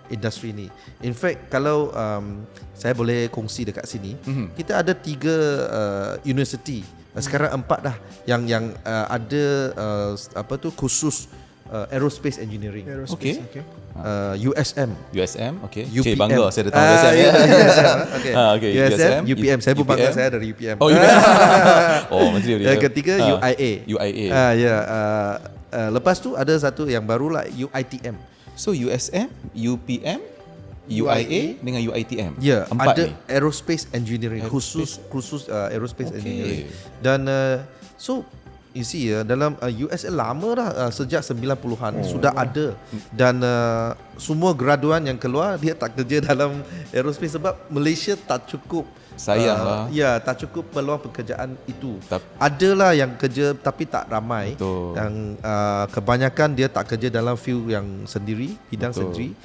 industri ni. In fact, kalau saya boleh kongsi dekat sini, kita ada 3 university, sekarang 4 dah yang ada khusus aerospace engineering. USM, okey. UPM. Cik bangga saya datang USM. USM, UPM. Saya pun bangga saya dari UPM. Menteri dia. Yang ketiga UIA. Lepas tu ada satu yang baru lah, UITM. So USM, UPM, UIA dengan UITM. Ada ni aerospace engineering, khusus aerospace engineering. Dan so you see dalam USA lama dah, sejak 90-an sudah ada. Dan semua graduan yang keluar dia tak kerja dalam aerospace sebab Malaysia tak cukup. Sayanglah. Tak cukup peluang pekerjaan itu. Adalah yang kerja tapi tak ramai. Yang kebanyakan dia tak kerja dalam field yang sendiri, bidang sendiri,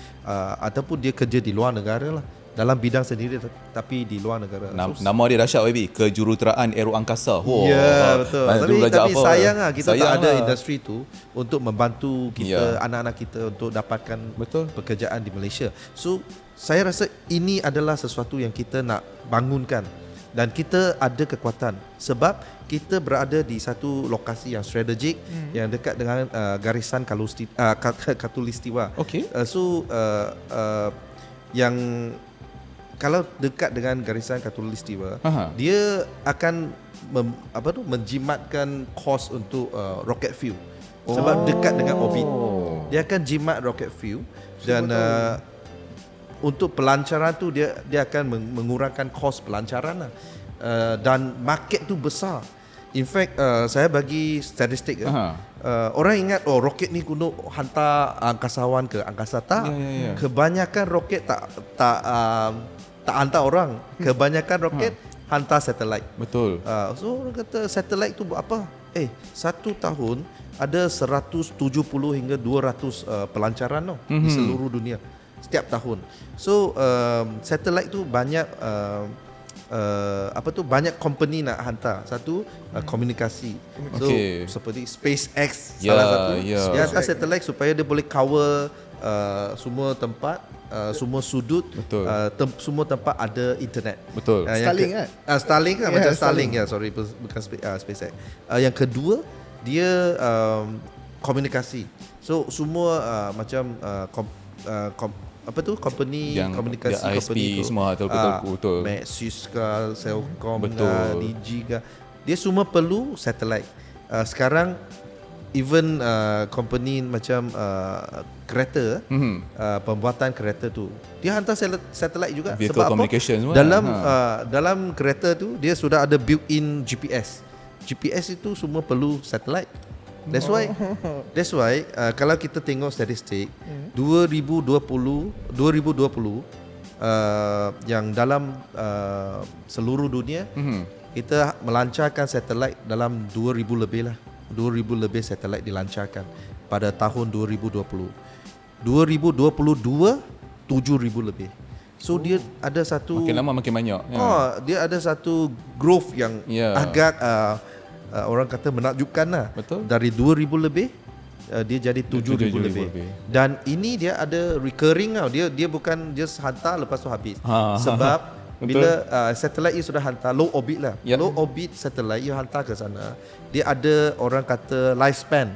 ataupun dia kerja di luar negara lah, dalam bidang sendiri tapi di luar negara. Nama dia dahsyat, YB, Kejuruteraan Aero Angkasa. Betul. Tapi sayang lah kita tak ada industri tu untuk membantu kita, anak-anak kita untuk dapatkan pekerjaan di Malaysia. So saya rasa ini adalah sesuatu yang kita nak bangunkan. Dan kita ada kekuatan sebab kita berada di satu lokasi yang strategik yang dekat dengan garisan Khatulistiwa. Okey. Yang kalau dekat dengan garisan Khatulistiwa, dia akan menjimatkan kos untuk rocket fuel. Sebab dekat dengan orbit. Dia akan jimat rocket fuel dan untuk pelancaran tu dia akan mengurangkan kos pelancaran lah. Dan market tu besar. In fact saya bagi statistik orang ingat roket ni guna hantar angkasawan ke angkasa. Tak. Kebanyakan roket tak hantar orang. Kebanyakan roket hantar satelit. Betul. So orang kata satelit tu buat apa? Satu tahun ada 170 hingga 200 pelancaran di seluruh dunia setiap tahun. So satelit tu banyak banyak company nak hantar. Satu komunikasi. So seperti SpaceX salah satu. Dia hantar satelit supaya dia boleh cover semua tempat, semua sudut, semua tempat ada internet. Betul. Starlink kan? Starlink kan, macam Starlink ya, sorry bukan SpaceX. Yang kedua dia komunikasi. So semua macam company yang komunikasi ISP company tu, semua betul. Maxis ke, Cellcom ke, Betul. Digi ke, dia semua perlu satelit. Sekarang even company macam kereta, pembuatan kereta tu dia hantar satelit juga. Vehicle sebab communication apa? Semua Dalam kereta tu dia sudah ada built-in GPS. GPS itu semua perlu satelit. That's why kalau kita tengok statistik 2020 yang dalam seluruh dunia kita melancarkan satelit dalam 2000 lebih lah. 2000 lebih satelit dilancarkan pada tahun 2020. 2022 7000 lebih. So dia ada satu makin lama makin banyak. Dia ada satu growth yang agak orang kata menakjubkan lah. Betul. Dari 2000 lebih dia jadi 7000 lebih. Dan ini dia ada recurring tau. Dia bukan just hantar lepas tu habis. Sebab bila satelit you sudah hantar low orbit lah. Low orbit satelit you hantar ke sana, dia ada orang kata lifespan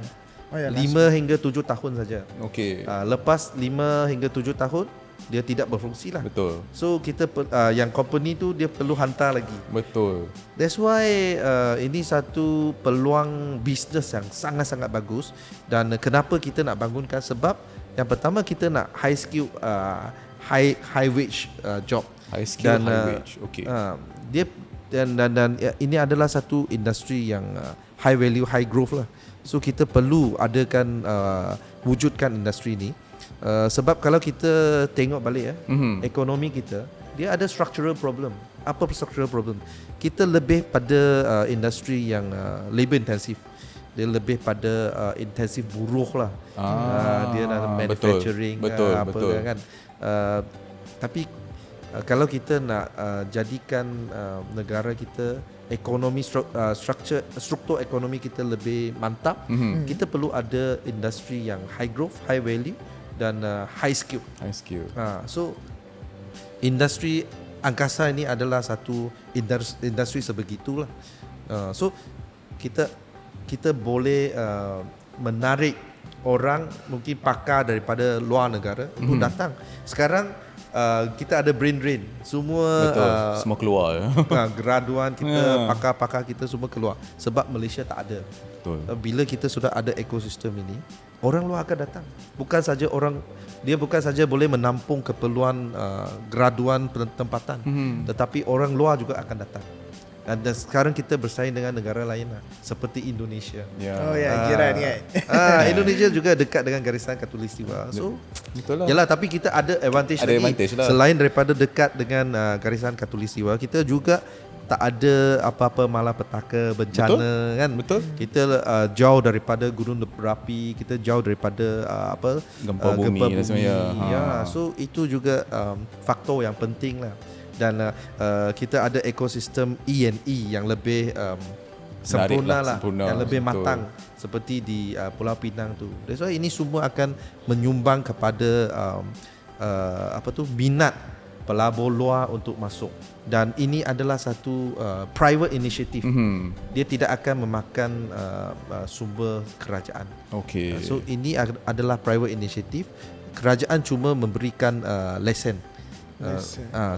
5 hingga 7 tahun saja. Okey. Lepas 5 hingga 7 tahun dia tidak berfungsi lah. Betul. So kita yang company tu dia perlu hantar lagi. Betul. That's why ini satu peluang bisnes yang sangat-sangat bagus. Dan kenapa kita nak bangunkan, sebab yang pertama kita nak high skill high wage job. High skill high wage. Okey. Dia dan ini adalah satu industri yang high value high growth lah. So kita perlu adakan wujudkan industri ni. Sebab kalau kita tengok balik ekonomi kita, dia ada structural problem. Apa structural problem? Kita lebih pada industri yang labor intensif. Dia lebih pada intensif buruh lah. Dia dalam manufacturing betul. Kan. Tapi kalau kita nak jadikan negara kita ekonomi struktur ekonomi kita lebih mantap, kita perlu ada industri yang high growth, high value dan high skill. So industri angkasa ini adalah satu industri sebegitulah. So kita boleh menarik orang, mungkin pakar daripada luar negara untuk datang. Sekarang kita ada brain drain. Semua semua keluar graduan kita, pakar-pakar kita semua keluar sebab Malaysia tak ada. Betul. Bila kita sudah ada ekosistem ini, orang luar akan datang. Bukan saja boleh menampung keperluan graduan tempatan, tetapi orang luar juga akan datang. Dan sekarang kita bersaing dengan negara lain lah, seperti Indonesia. Jiran kan. Indonesia juga dekat dengan garisan Khatulistiwa. So betul lah. Yalah, tapi kita ada advantage lagi. Lah. Selain daripada dekat dengan garisan Khatulistiwa, kita juga tak ada apa-apa malapetaka bencana. Kan. Betul. Kita jauh daripada gunung berapi, kita jauh daripada gempa bumi. So itu juga faktor yang penting lah. Dan kita ada ekosistem E&E yang lebih sempurna lah, yang lebih matang seperti di Pulau Pinang tu. That's why ini semua akan menyumbang kepada minat pelabur luar untuk masuk. Dan ini adalah satu private initiative. Dia tidak akan memakan sumber kerajaan. Okey. So ini adalah private initiative. Kerajaan cuma memberikan lesen.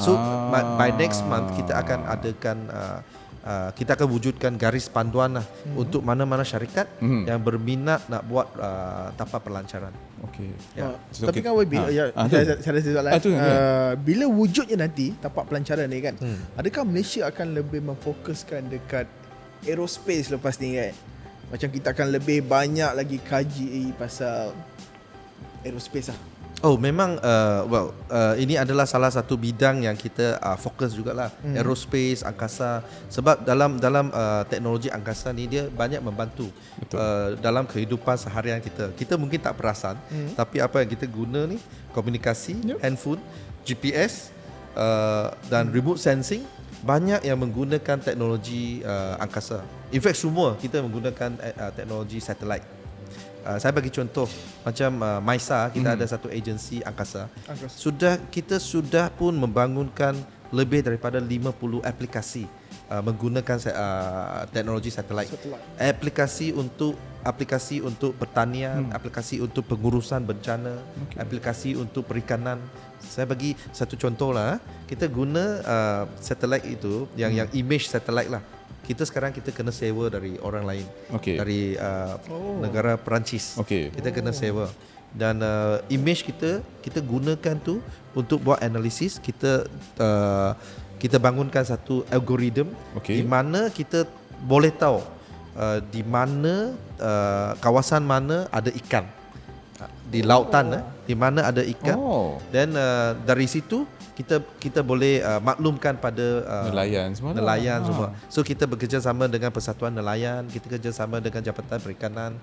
So by next month kita akan adakan kita akan wujudkan garis panduan lah untuk mana-mana syarikat yang berminat nak buat tapak pelancaran. Okey. Ya. So, Tapi kan YB, saya ada soalan. Bila wujudnya nanti tapak pelancaran ni kan, adakah Malaysia akan lebih memfokuskan dekat aerospace lepas ni kan? Macam kita akan lebih banyak lagi kaji pasal aerospace lah. Oh memang ini adalah salah satu bidang yang kita fokus jugalah, aerospace, angkasa, sebab dalam teknologi angkasa ni dia banyak membantu dalam kehidupan seharian kita. Kita mungkin tak perasan, tapi apa yang kita guna ni, komunikasi, handphone, GPS dan remote sensing, banyak yang menggunakan teknologi angkasa. In fact semua kita menggunakan teknologi satellite. Saya bagi contoh macam MISA, kita ada satu agensi angkasa. Kita sudah pun membangunkan lebih daripada 50 aplikasi menggunakan teknologi satelit. Aplikasi untuk pertanian, aplikasi untuk pengurusan bencana, aplikasi untuk perikanan. Saya bagi satu contoh lah. Kita guna satelit itu yang image satelit lah. Sekarang kita kena sewa dari orang lain, dari negara Perancis. Kita kena sewa dan image kita gunakan tu untuk buat analisis. Kita bangunkan satu algoritma di mana kita boleh tahu di mana kawasan mana ada ikan di lautan, di mana ada ikan, dan dari situ kita boleh maklumkan pada nelayan semua. So kita bekerjasama dengan Persatuan Nelayan, kita kerjasama dengan Jabatan Perikanan.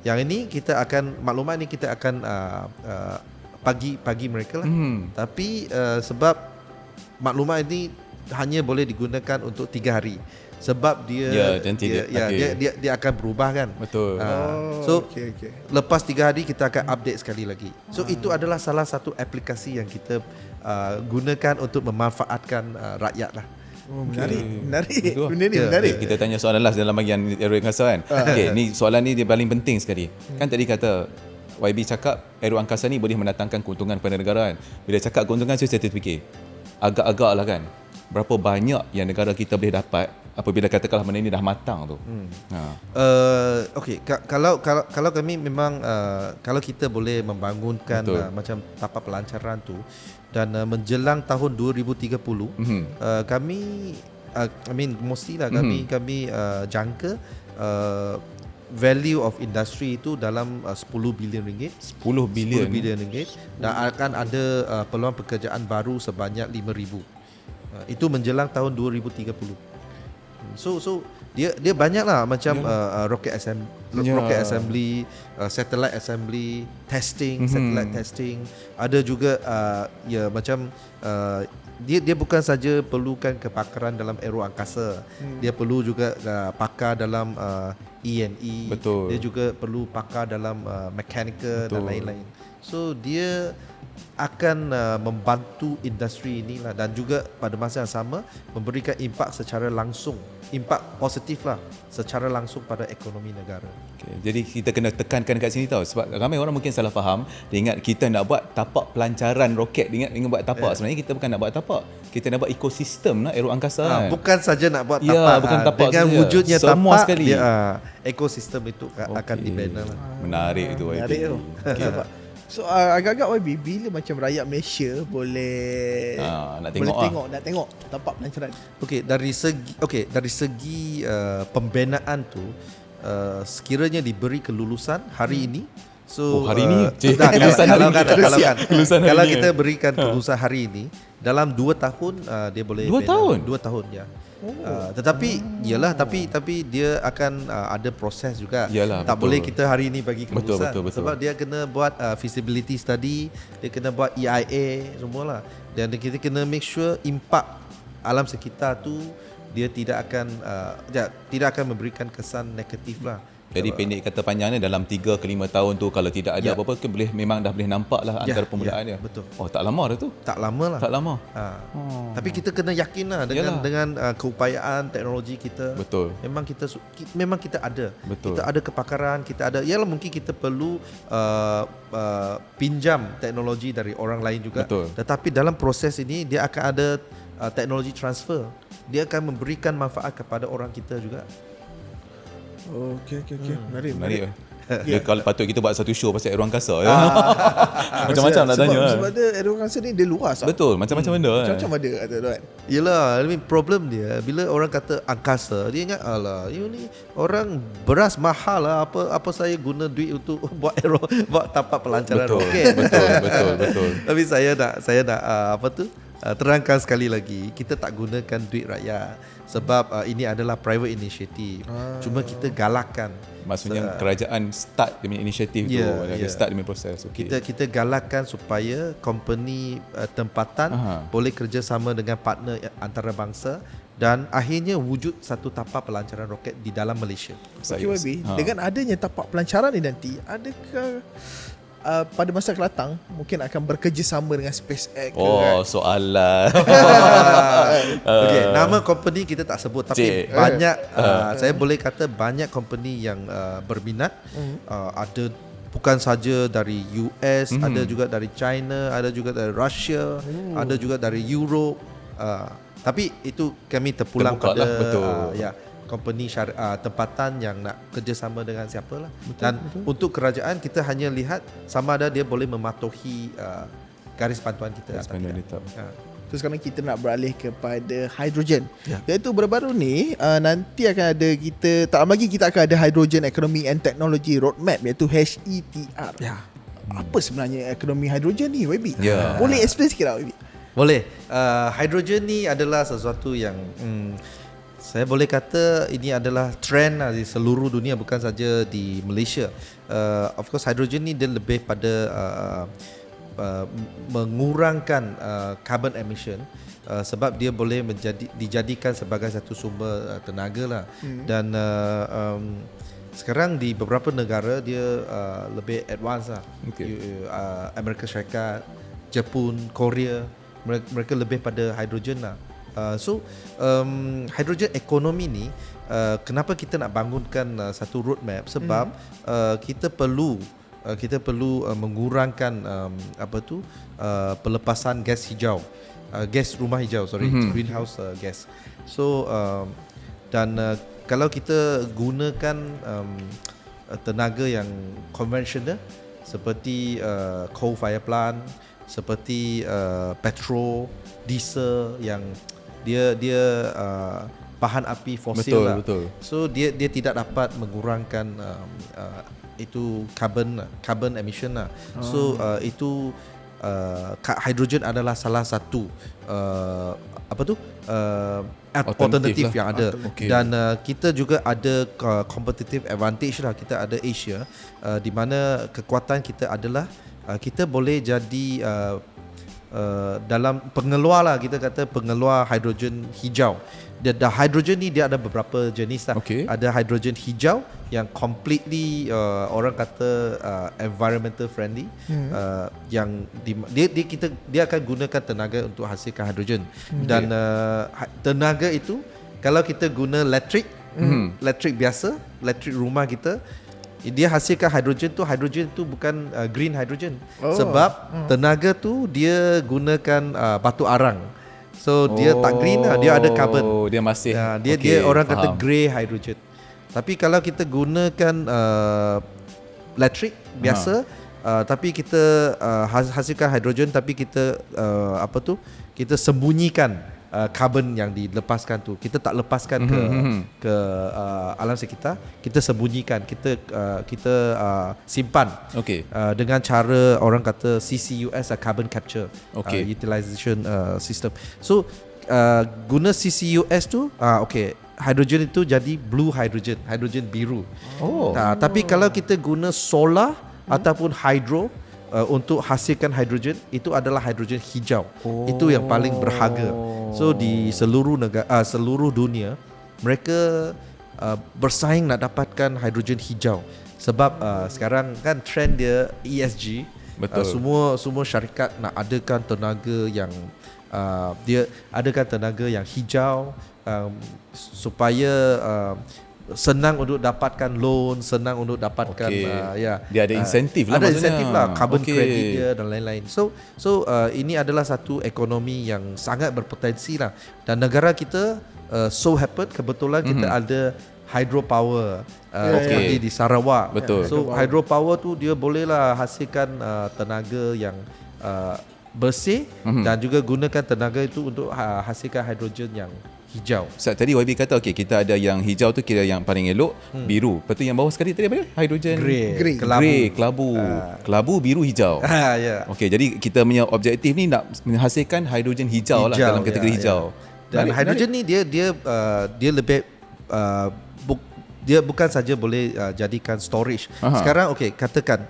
Yang ini kita akan maklumat ni kita akan bagi mereka lah. Tapi sebab maklumat ini hanya boleh digunakan untuk 3 hari. Sebab dia akan berubah kan. Betul. So lepas 3 hari kita akan update sekali lagi. So itu adalah salah satu aplikasi yang kita gunakan untuk memanfaatkan rakyat lah. Menarik. Benda ni menarik. Kita tanya soalan last dalam bahagian aero angkasa kan. Ni soalan ni dia paling penting sekali. Kan tadi kata YB cakap aero angkasa ni boleh mendatangkan keuntungan kepada negara kan. Bila cakap keuntungan saya terfikir agak-agak lah kan, berapa banyak yang negara kita boleh dapat apabila katakanlah benda ni dah matang tu. Kalau kami memang kalau kita boleh membangunkan macam tapak pelancaran tu dan menjelang tahun 2030 kami mostly lah kami jangka value of industry itu dalam 10 bilion ringgit. 10 bilion ringgit dan akan ada peluang pekerjaan baru sebanyak 5,000. Itu menjelang tahun 2030. So dia banyak lah macam rocket assembly, satellite assembly, testing, satellite testing. Ada juga macam dia bukan saja perlukan kepakaran dalam aero angkasa. Dia perlu juga pakar dalam E&E. Betul. Dia juga perlu pakar dalam mechanical dan lain-lain. So dia akan membantu industri inilah dan juga pada masa yang sama memberikan impak secara langsung, impak positif lah secara langsung pada ekonomi negara. Jadi kita kena tekankan kat sini tau, sebab ramai orang mungkin salah faham. Dia ingat kita nak buat tapak pelancaran roket, dia ingat buat tapak. Sebenarnya kita bukan nak buat tapak, kita nak buat ekosistem lah aero angkasa kan. Bukan saja nak buat tapak, bukan tapak dengan saja. wujudnya semua tapak sekali. Ekosistem itu akan dibina lah. Menarik tu YB. Menarik tu. So agak-agak YB, bila macam rakyat Malaysia boleh nak tengok tapak pelancaran. Dari segi pembinaan tu sekiranya diberi kelulusan hari ini. So hari ini kalau kita berikan kelulusan hari ini dalam 2 tahun dia boleh 2 tahun? 2 tahun ya. Tetapi tapi dia akan ada proses juga. Tak boleh kita hari ini bagi kelulusan. Betul. Sebab dia kena buat feasibility study, dia kena buat EIA semualah. Dan kita kena make sure impak alam sekitar tu dia tidak akan memberikan kesan negatif lah Jadi pendek kata panjangnya dalam 3 ke 5 tahun tu kalau tidak ada apa-apa memang dah boleh nampak lah antara permulaan dia. Betul. Oh, tak lama dah tu. Tak lama lah. Tak lama. Tapi kita kena yakin lah dengan keupayaan teknologi kita. Betul. Memang kita ada. Betul. Kita ada kepakaran, kita ada. Yalah mungkin kita perlu pinjam teknologi dari orang lain juga. Betul. Tetapi dalam proses ini dia akan ada teknologi transfer. Dia akan memberikan manfaat kepada orang kita juga. Okey. Menarik. Dia kalau patut kita buat satu show pasal aero angkasa. Macam-macam nak tanya. Sebab dia aero angkasa ni dia luas. Betul, macam-macam benda. Macam-macam ada kata tuan. Yelah, problem dia bila orang kata angkasa, dia ingat alah, you ni orang beras mahal lah, apa saya guna duit untuk buat tapak pelancaran roket. Betul. Tapi saya nak terangkan sekali lagi, kita tak gunakan duit rakyat sebab ini adalah private initiative. Cuma kita galakkan. Maksudnya kerajaan start demi inisiatif tu, start demi proses. Okay. Kita galakkan supaya company tempatan boleh kerjasama dengan partner antarabangsa dan akhirnya wujud satu tapak pelancaran roket di dalam Malaysia. Okey YB, dengan adanya tapak pelancaran ni nanti, adakah pada masa akan datang mungkin akan bekerjasama dengan SpaceX soalan. Okay, nama company kita tak sebut tapi banyak saya boleh kata banyak company yang berminat. Ada bukan saja dari US, ada juga dari China, ada juga dari Russia, ada juga dari Europe. Tapi itu kami terpulang pada company tempatan yang nak kerjasama dengan siapa lah. Dan untuk kerajaan kita hanya lihat sama ada dia boleh mematuhi garis pantuan kita atau tidak. So sekarang kita nak beralih kepada hidrogen. Iaitu baru-baru ni nanti akan ada kita, tak lama lagi kita akan ada Hydrogen Economy and Technology Roadmap, iaitu HETR. Apa sebenarnya ekonomi hidrogen ni YB? Boleh explain sikit tak YB? Boleh. Hidrogen ni adalah sesuatu yang saya boleh kata ini adalah trend di seluruh dunia, bukan saja di Malaysia. Of course hidrogen ni dia lebih pada mengurangkan carbon emission sebab dia boleh dijadikan sebagai satu sumber tenaga lah. Dan sekarang di beberapa negara dia lebih advance lah. Amerika Syarikat, Jepun, Korea, mereka lebih pada hidrogen lah. Hydrogen economy ni kenapa kita nak bangunkan satu roadmap sebab kita perlu mengurangkan pelepasan gas hijau, gas rumah hijau, greenhouse gas. Dan kalau kita gunakan tenaga yang konvensional seperti coal fire plant, seperti petrol, diesel yang dia bahan api fosil lah. So dia tidak dapat mengurangkan itu carbon emission lah. So itu hidrogen adalah salah satu alternatif yang ada. Dan kita juga ada competitive advantage lah. Kita ada Asia di mana kekuatan kita adalah kita boleh jadi dalam pengeluar lah, kita kata pengeluar hidrogen hijau. Hidrogen ni dia ada beberapa jenis lah. Ada hidrogen hijau yang completely orang kata environmental friendly, yang dia akan gunakan tenaga untuk hasilkan hidrogen. Dan tenaga itu kalau kita guna elektrik biasa, elektrik rumah kita, dia hasilkan hidrogen tu bukan green hydrogen. Sebab tenaga tu dia gunakan batu arang. So dia tak green lah, dia ada carbon. Dia masih dia orang kata grey hydrogen. Tapi kalau kita gunakan elektrik biasa, tapi kita hasilkan hidrogen, tapi kita kita sembunyikan carbon yang dilepaskan tu, kita tak lepaskan ke alam sekitar, kita sembunyikan, kita simpan dengan cara orang kata CCUS, carbon capture utilization system. So guna CCUS tu hidrogen itu jadi blue hydrogen, hidrogen biru. Tapi kalau kita guna solar ataupun hydro untuk hasilkan hidrogen, itu adalah hidrogen hijau. Itu yang paling berharga. So di seluruh dunia mereka bersaing nak dapatkan hidrogen hijau. Sebab sekarang kan trend dia ESG. Betul. Semua syarikat nak adakan tenaga yang dia adakan tenaga yang hijau, supaya senang untuk dapatkan loan, senang untuk dapatkan dia ada insentif lah ada maksudnya. insentif lah, carbon credit dia dan lain-lain. So ini adalah satu ekonomi yang sangat berpotensi lah. Dan negara kita so happen kebetulan kita ada hydropower seperti di Sarawak. Betul. So hydropower tu dia bolehlah hasilkan tenaga yang bersih dan juga gunakan tenaga itu untuk hasilkan hidrogen yang hijau. Ustaz, tadi YB kata kita ada yang hijau tu kira yang paling elok, biru. Lepas tu yang bawah sekali tadi apa dia? Hidrogen Grey. Kelabu, biru, hijau. Ya. Okey, jadi kita punya objektif ni nak menghasilkan hidrogen hijau lah dalam kategori hijau. Dan hidrogen ni dia lebih dia bukan saja boleh jadikan storage. Sekarang katakan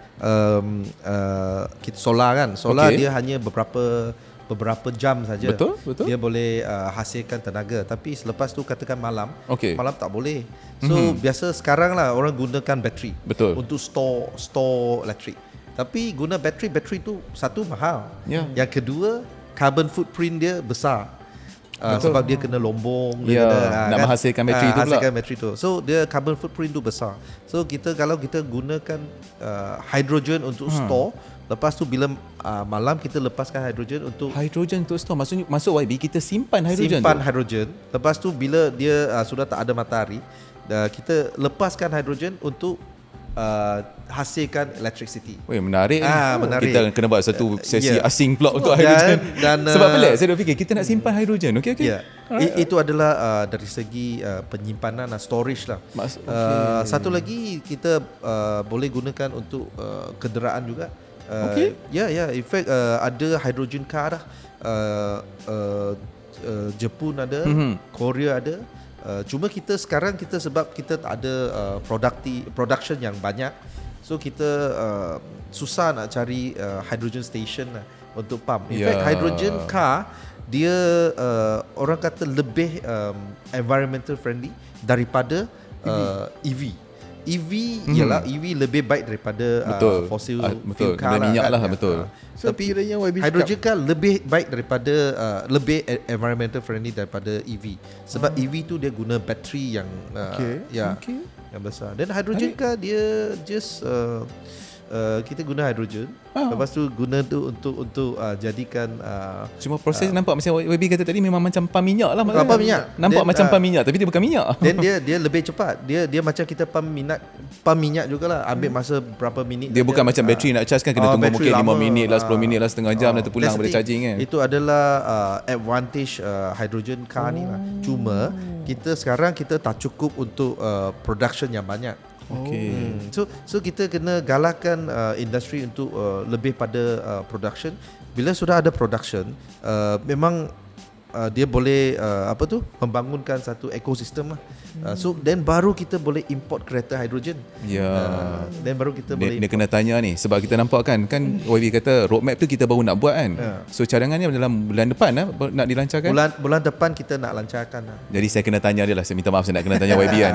kita solar kan. Solar dia hanya beberapa jam saja. Betul. Dia boleh hasilkan tenaga. Tapi selepas tu katakan malam, malam tak boleh. So biasa sekarang lah orang gunakan bateri. Betul. Untuk store elektrik. Tapi guna bateri tu satu mahal. Yang kedua, carbon footprint dia besar. Sebab dia kena lombong, dia kena, nak menghasilkan bateri tu pula. Hasilkan bateri tu. So dia carbon footprint tu besar. So kalau kita gunakan hydrogen untuk store, lepas tu bila malam kita lepaskan hydrogen untuk store. Maksudnya masuk YB kita simpan hydrogen. Hydrogen. Lepas tu bila dia sudah tak ada matahari, kita lepaskan hydrogen untuk hasilkan electricity. Menarik. Menarik. Kita kena buat satu sesi asing pula untuk hydrogen. Dan sebab pelik saya dah fikir kita nak simpan hydrogen. Okey. Itu adalah dari segi penyimpanan storage lah. Satu lagi kita boleh gunakan untuk kenderaan juga. In fact ada hydrogen car dah. Jepun ada, Korea ada. Cuma sekarang kita sebab kita tak ada production yang banyak, so kita susah nak cari hydrogen station lah untuk pump. In fact hydrogen car dia orang kata lebih environmental friendly daripada EV. Ialah EV lebih baik daripada fossil fuel car minyak lah. So kiranya YB hydrogen car lebih baik daripada lebih environmental friendly daripada EV. Sebab EV tu dia guna bateri yang yang besar. Dan hydrogen car dia just kita guna hydrogen, lepas tu guna tu untuk jadikan cuma proses nampak macam YB kata tadi memang macam pam minyak lah. Pam minyak. Nampak macam pam minyak tapi dia bukan minyak. Dan dia lebih cepat. Dia macam kita pam minyak jugalah. Ambil masa berapa minit. Dia bukan macam bateri nak charge kan kena tunggu mungkin 5 minit lah, 10 minit lah, setengah jam dah terpulang boleh charging kan. Itu adalah advantage hydrogen car ni lah. Cuma kita sekarang kita tak cukup untuk production yang banyak. So kita kena galakkan industri untuk lebih pada production. Bila sudah ada production, memang dia boleh membangunkan satu ekosistem lah. So then baru kita boleh import kereta hidrogen. Then baru kita boleh dia kena tanya ni sebab kita nampak kan YB kata roadmap tu kita baru nak buat kan. So cadangannya dalam bulan depan nak dilancarkan. Bulan depan kita nak lancarkan lah. Jadi saya kena tanya dia lah. Saya minta maaf saya nak kena tanya YB kan.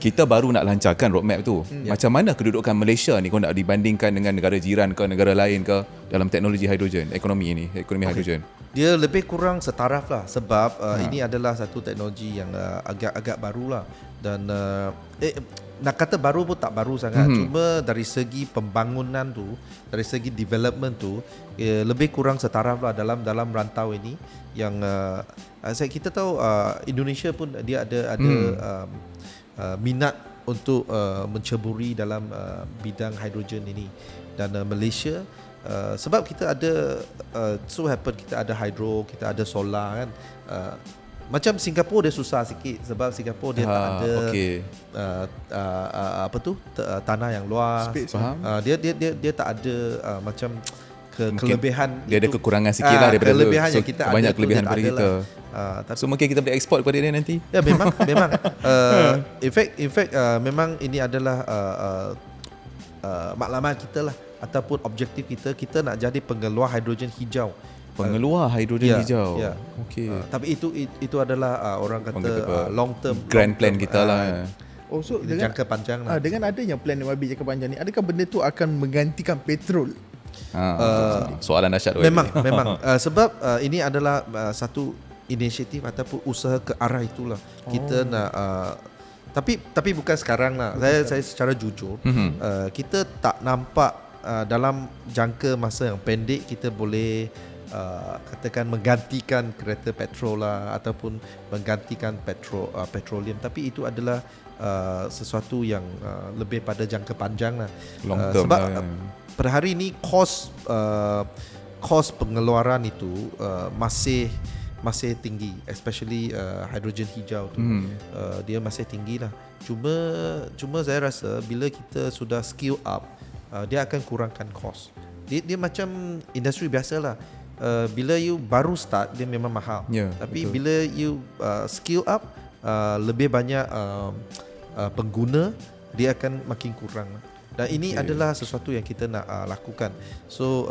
Kita baru nak lancarkan roadmap tu. Macam mana kedudukan Malaysia ni kalau nak dibandingkan dengan negara jiran ke negara lain ke dalam teknologi hidrogen, ekonomi hidrogen? Dia lebih kurang setaraf lah sebab ini adalah satu teknologi yang agak baru lah. Dan nak kata baru pun tak baru sangat. Cuma dari segi pembangunan tu, dari segi development tu, lebih kurang setaraf lah dalam rantau ini. Yang kita tahu Indonesia pun dia ada minat untuk menceburi dalam bidang hidrogen ini. Dan Malaysia sebab kita ada so happen kita ada hydro, kita ada solar kan. Macam Singapura dia susah sikit sebab Singapura dia tak ada tanah yang luas. Dia tak ada macam kelebihan. Dia ada kekurangan sikit lah daripada kelebihan so, yang kita banyak ada kelebihan daripada kita. So mungkin kita boleh ekspor kepada dia nanti. Ya memang. In fact memang ini adalah maklumat kita lah ataupun objektif kita nak jadi pengeluar hidrogen hijau pengeluar hidrogen hijau. Okey. Tapi itu adalah orang kata long term grand plan kita lah. Oh, so dengan jangka panjang lah. dengan adanya plan YB jangka panjang ni, adakah benda tu akan menggantikan petrol? Soalan dahsyat. Memang sebab ini adalah satu inisiatif ataupun usaha ke arah itulah. Kita nak tapi bukan sekarang lah. Saya secara jujur, kita tak nampak dalam jangka masa yang pendek kita boleh katakan menggantikan kereta petrol lah ataupun menggantikan petroleum, tapi itu adalah sesuatu yang lebih pada jangka panjang lah. Long term sebab lah. pada hari ini kos pengeluaran itu masih tinggi, especially hidrogen hijau tu. Dia masih tinggi lah. Cuma saya rasa bila kita sudah skill up, dia akan kurangkan kos. Dia macam industri biasa lah. Bila you baru start, dia memang mahal. Tapi betul. Bila you skill up, lebih banyak pengguna, dia akan makin kurang. Dan ini adalah sesuatu yang kita nak lakukan. So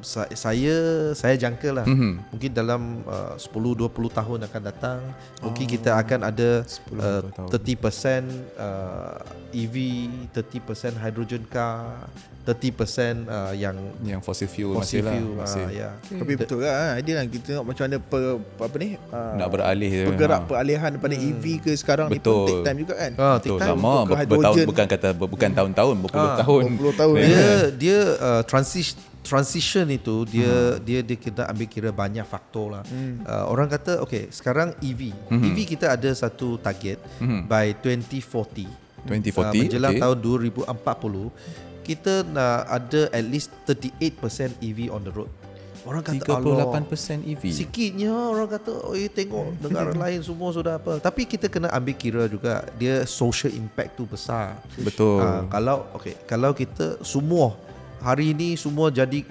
saya jangka lah, mungkin dalam 10-20 tahun akan datang, mungkin kita akan ada 30% EV, 30% hydrogen car, 30% yang fossil fuel masih. Ya. Tapi betul lah, idea lah kita tengok macam mana nak beralih bergerak peralihan daripada EV ke sekarang ni pun take time juga kan. Betul, lama bertahun, bukan tahun-tahun, berpuluh tahun. Dia transition itu dia kena ambil kira banyak faktor lah. Orang kata sekarang EV kita ada satu target by 2040 menjelang tahun 2040 kita nak ada at least 38% EV on the road. Orang kata 38% EV. Sikitnya orang kata tengok negara lain semua sudah apa. Tapi kita kena ambil kira juga dia social impact tu besar. Betul. Kalau kita semua hari ini semua jadi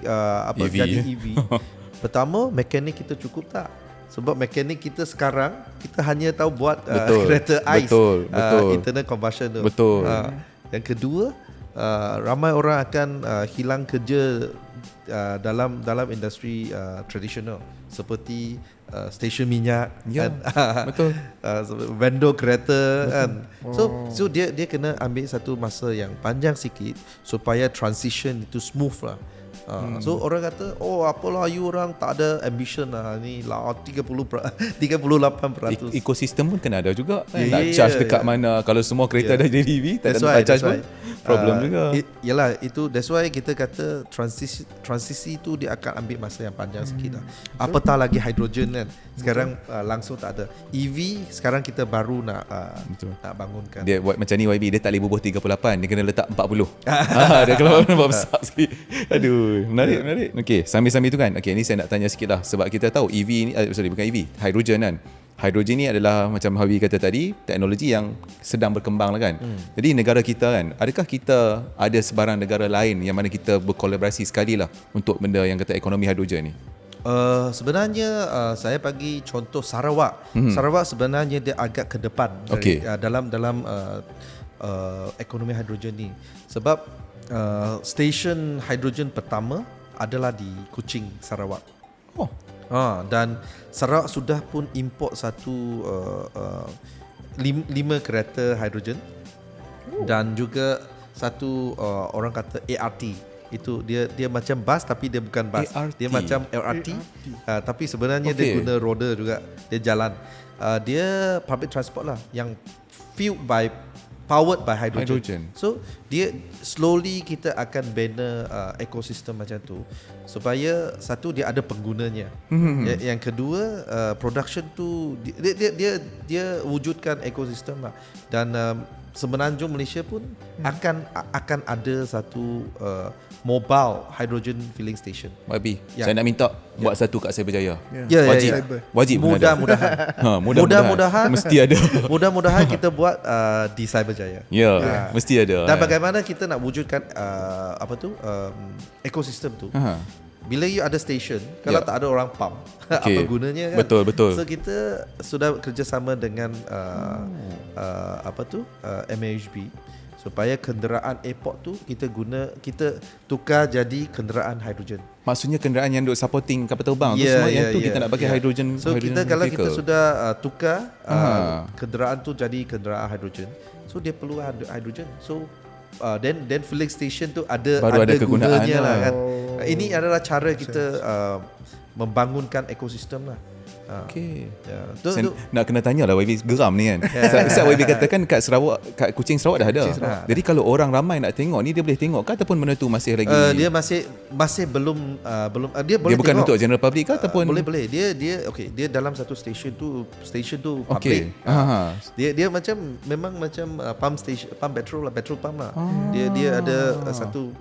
EV. jadi EV. Pertama, mekanik kita cukup tak? Sebab mekanik kita sekarang kita hanya tahu buat kereta ais. Betul. Internal combustion tu. Betul. Yang kedua, ramai orang akan hilang kerja dalam industri tradisional seperti stesen minyak kan? Betul. Vendor kereta kan. So dia kena ambil satu masa yang panjang sikit supaya transition itu smooth lah. So orang kata apalah you orang tak ada ambition lah, ni lah 38%. Ekosistem pun kena ada juga kan? Nak charge dekat mana. Kalau semua kereta dah jadi EV, tak ada charge pun problem juga. Yalah, itu that's why kita kata transisi tu dia akan ambil masa yang panjang sikit lah. Apatah lagi hydrogen kan. Sekarang langsung tak ada. EV sekarang kita baru nak bangunkan. Dia buat macam ni YB, dia tak boleh bubuh 38, dia kena letak 40. Dia kalau nampak besar sekali. Aduh, menarik. Okey, sambil-sambil tu kan. Okey, ni saya nak tanya sikit lah, sebab kita tahu EV ni bukan EV, hydrogen kan. Hydrogen ni adalah macam Hawi kata tadi, teknologi yang sedang berkembang lah kan. Jadi negara kita kan, adakah kita ada sebarang negara lain yang mana kita berkolaborasi sekali lah untuk benda yang kata ekonomi hydrogen ni? Sebenarnya saya bagi contoh Sarawak. Sarawak sebenarnya dia agak ke depan dalam ekonomi hidrogen ni. Sebab stesen hidrogen pertama adalah di Kuching, Sarawak. Dan Sarawak sudah pun import satu 5 kereta hidrogen dan juga satu orang kata ART. Itu dia macam bus tapi dia bukan bus. ART. Dia macam LRT. Tapi sebenarnya dia guna roda juga. Dia jalan. Dia public transport lah yang powered by hydrogen. So dia slowly kita akan bina ekosistem macam tu supaya satu dia ada penggunanya. Yang kedua production tu dia wujudkan ekosistem lah. Dan Semenanjung Malaysia pun akan ada satu mobile hydrogen filling station. YB, saya nak minta buat satu kat Cyberjaya. Wajib. Mudah-mudahan mesti ada. Mudah-mudahan kita buat di Cyberjaya. Mesti ada. Dan bagaimana kita nak wujudkan ekosistem tu? Bila you ada station, kalau tak ada orang pump, apa gunanya kan? Betul. So kita sudah kerjasama dengan MAHB supaya kenderaan airport tu kita tukar jadi kenderaan hidrogen. Maksudnya kenderaan yang duk supporting kapal terbang tu semua yang tu kita nak pakai hydrogen. So hydrogen kita kalau vehicle. kita sudah tukar kenderaan tu jadi kenderaan hydrogen, so dia perlu hydrogen. So then filling station tu Baru ada kegunaan gunanya lah kan. Oh. Ini adalah cara kita membangunkan ekosistem lah. Okay. Tu Nak kena tanya lah YB geram ni kan. Sebab YB katakan kat Sarawak, kat Kuching Sarawak dah ada. Jadi kalau orang ramai nak tengok ni, dia boleh tengok ke ataupun benda tu masih lagi dia masih belum dia boleh dia bukan tengok. untuk general public ke ataupun boleh dia dalam satu station tu public. okey. Dia macam memang macam pump petrol pump lah. Dia ada satu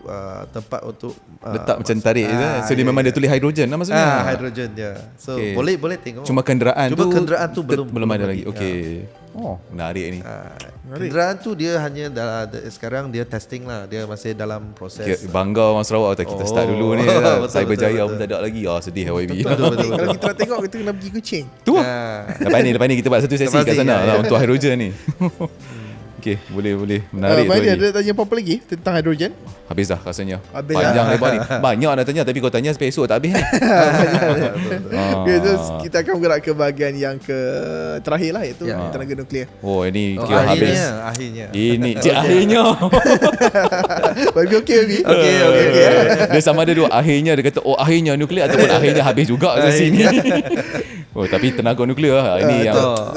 tempat untuk letak macam tarik je. So dia memang dia tulis hydrogen lah maksudnya. hydrogen dia. So Okay. boleh tengok. Cuma kenderaan tu belum ada lagi. Okey. Oh, menarik ni. Kenderaan tu dia hanya sekarang dia testing lah. Dia masih dalam proses. Bangga orang Sarawak tak kita start dulu ni. Betul, Cyberjaya betul. pun tak ada lagi. Sedih YB. Betul. Kalau kita nak tengok, kita kena pergi Kuching. Tu lepas ni kita buat satu sesi kat sana lah untuk hydrogen ni. Okey, boleh. Menarik tu. Main YB. ada tanya apa-apa lagi tentang hydrogen? Habis dah rasanya. Habis Panjang dah. lebar ni. Banyak nak tanya tapi kau tanya sampai esok tak habis ni. Okay, so kita akan bergerak ke bahagian yang terakhir lah, iaitu tenaga nuklear. Oh, ini kira habis. Akhirnya. Ini akhirnya. Bagi okey Abi. Okey. Dia sama ada dua. Akhirnya dia kata akhirnya nuklear ataupun akhirnya habis juga kat sini. Oh, tapi tenaga nuklear lah. Ini yang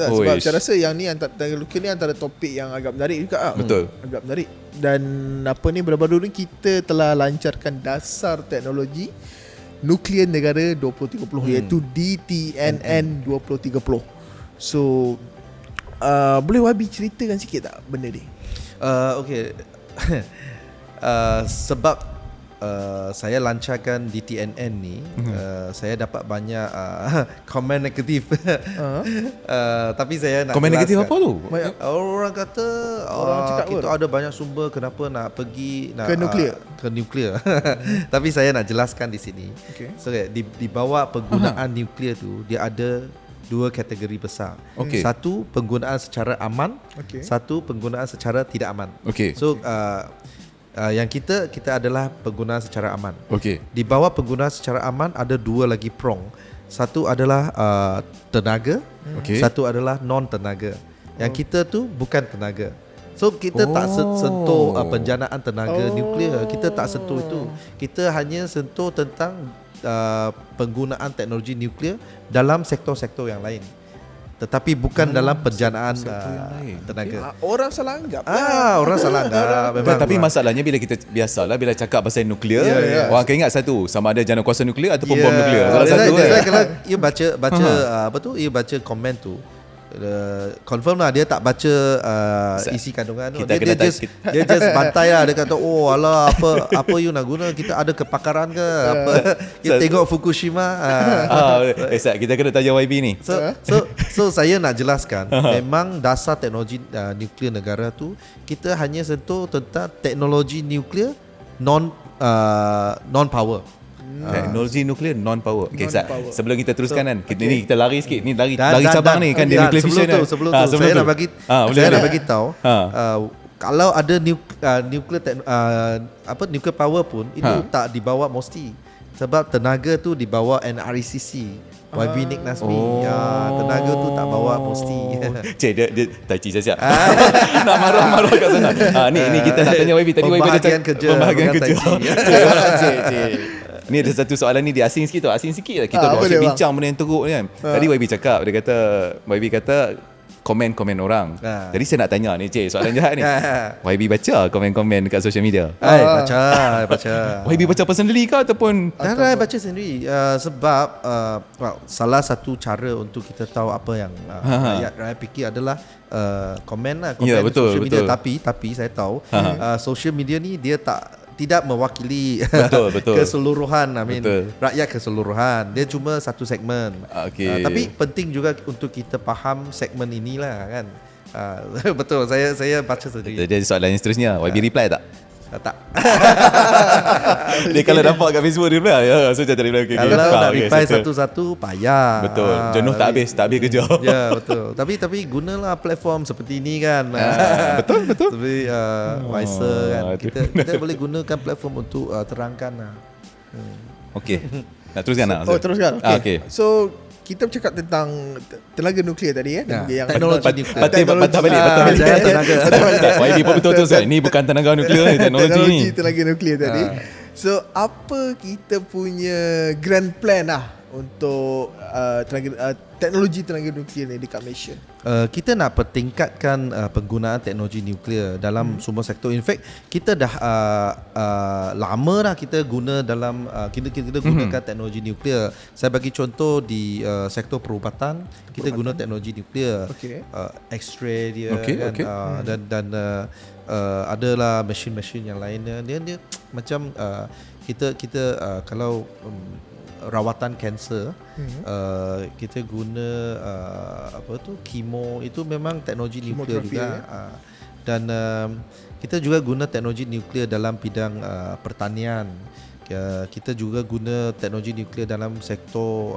sebab saya rasa yang ni tenaga nuklear ni antara topik yang agak menarik juga. Betul. Agak menarik. Dan apa ni, baru-baru ni kita telah lancarkan dasar teknologi nuklear negara 2030 iaitu DTNN 2030. So boleh Wabi ceritakan sikit tak benda ni? Okay. Sebab saya lancarkan DTNN ni, saya dapat banyak komen negatif. Tapi saya nak komen negatif jelaskan. apa tu? Orang kata cakap kita apa? ada banyak sumber kenapa nak pergi Ke nuklear? ke nuklear. Tapi saya nak jelaskan di sini. Okay. So di bawah penggunaan nuklear tu dia ada dua kategori besar. Okey. Satu penggunaan secara aman, Okey. satu penggunaan secara tidak aman. Okey. So yang kita adalah penggunaan secara aman. Okey. Di bawah penggunaan secara aman ada dua lagi prong. Satu adalah tenaga, Okey. satu adalah non tenaga. Yang kita tu bukan tenaga. So kita tak sentuh penjanaan tenaga nuklear. Kita tak sentuh itu. Kita hanya sentuh tentang penggunaan teknologi nuklear dalam sektor-sektor yang lain. Tetapi bukan dalam penjanaan tenaga. Orang salah anggap. Orang salah anggap. Memang Tapi masalahnya bila kita biasalah bila cakap pasal nuklear, orang akan ingat satu, sama ada jana kuasa nuklear ataupun bom nuklear. Salah satu kan. Kalau you baca apa tu, you baca komen tu, confirm lah dia tak baca isi kandungan tu. Dia just bantai lah. Dia kata alah apa you nak guna, kita ada kepakaran ke apa. Kita tengok Fukushima. Sat, kita kena tanya YB ni. So saya nak jelaskan, memang dasar teknologi nuklear negara tu kita hanya sentuh tentang teknologi nuklear non power. Teknologi nuklear non-power. Okay, Sat, Non-power. sebelum kita teruskan kan, kita lari sikit. Ni lari Dan cabang ni kan, dia nuclear fission kan. Sebelum tu saya nak bagi saya nak bagi tahu kalau ada nuclear power pun itu tak dibawa mesti, sebab tenaga tu dibawa NRECC. YB Nick Nasmi. Tenaga tu tak bawa mesti. Cik, dia tai chi siap. Nak marah-marah kat sana. Ni kita nak tanya YB. Tadi YB ada Pembahagian kerja, Pembahagian bukan kerja. tai Cik. Ni ada satu soalan ni dia asing sikit tau. Asing sikit lah. Kita apa dia, asyik bincang benda yang teruk ni kan. Tadi YB cakap, YB kata komen-komen orang. Jadi saya nak tanya ni, Cik, soalan jahat ni. YB baca komen-komen dekat social media? Baca. YB baca personally ke ataupun Dah baca sendiri. Sebab salah satu cara untuk kita tahu apa yang rakyat fikir adalah komen lah, komen betul, social media. betul. Tapi saya tahu social media ni dia tidak mewakili Betul. keseluruhan, Betul. rakyat keseluruhan. Dia cuma satu segmen. Okey. Tapi penting juga untuk kita faham segmen inilah kan. Betul, saya baca sendiri. Jadi soalan yang seterusnya, YB reply tak? Tak. Dia kalau nampak kat Facebook dia reply, ya, so macam reply. Okay, Kalau nak reply settle. satu-satu payah. Betul. Jenuh tak habis kerja. Ya, betul. Tapi gunalah platform seperti ini kan. Betul. Tapi wiser kan. Kita boleh gunakan platform untuk terangkan lah. Okey. Nak teruskan tak? Teruskan. Okay. So kita bercakap tentang tenaga nuklear tadi yang teknologi nuklear. Patah balik. Jangan tenaga. YB pun betul-betul Ustaz. Ni bukan tenaga nuklear ni, teknologi ni. tenaga nuklear tadi. So apa kita punya grand plan lah untuk teknologi tenaga nuklear ni dekat Malaysia? Kita nak pertingkatkan penggunaan teknologi nuklear dalam semua sektor. In fact, kita dah lama dah kita guna dalam kita gunakan teknologi nuklear. Saya bagi contoh di sektor perubatan, kita guna teknologi nuklear. X-ray dia kan. Dan adalah mesin-mesin yang lainnya. Dia macam kita kalau rawatan kanser, kita guna kemo, itu memang teknologi nuklear juga. Dan kita juga guna teknologi nuklear dalam bidang pertanian. Kita juga guna teknologi nuklear dalam sektor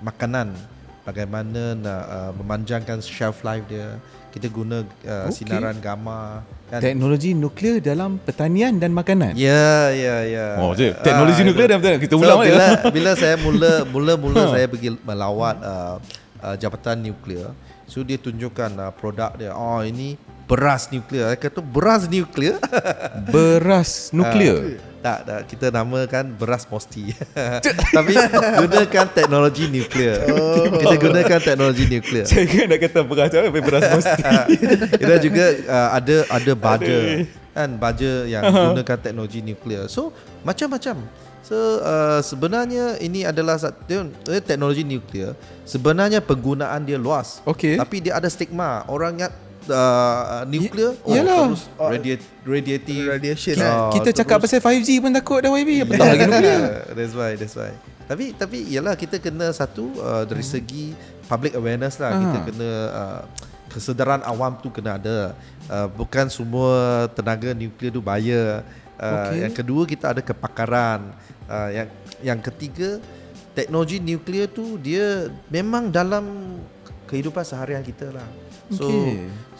makanan, bagaimana nak memanjangkan shelf life dia. Kita guna sinaran gamma kan? Teknologi nuklear dalam pertanian dan makanan. Ya. Oh, teknologi nuklear dalam pertanian. Kita ulang bila saya mula saya pergi melawat jabatan nuklear, so dia tunjukkan produk dia. Oh, ini beras nuklear. Saya kata beras nuklear. Beras nuklear. Tak, kita namakan beras mosti. Tapi gunakan teknologi nuklear. Kita gunakan teknologi nuklear. Saya kan nak kata beras apa, beras mosti. Kita juga ada baja kan, baja yang gunakan teknologi nuklear. So macam-macam. So sebenarnya ini adalah teknologi nuklear. Sebenarnya penggunaan dia luas. Tapi dia ada stigma. Orang ingat nuklear terus radiation. Kita cakap pasal 5G pun takut dah YB. Apatah lagi nuklear. That's why. Tapi yalah, kita kena satu dari segi public awareness lah. Kita kena kesedaran awam tu kena ada. Bukan semua tenaga nuklear tu bahaya. Yang kedua, kita ada kepakaran. Yang ketiga, teknologi nuklear tu dia memang dalam kehidupan seharian kita lah.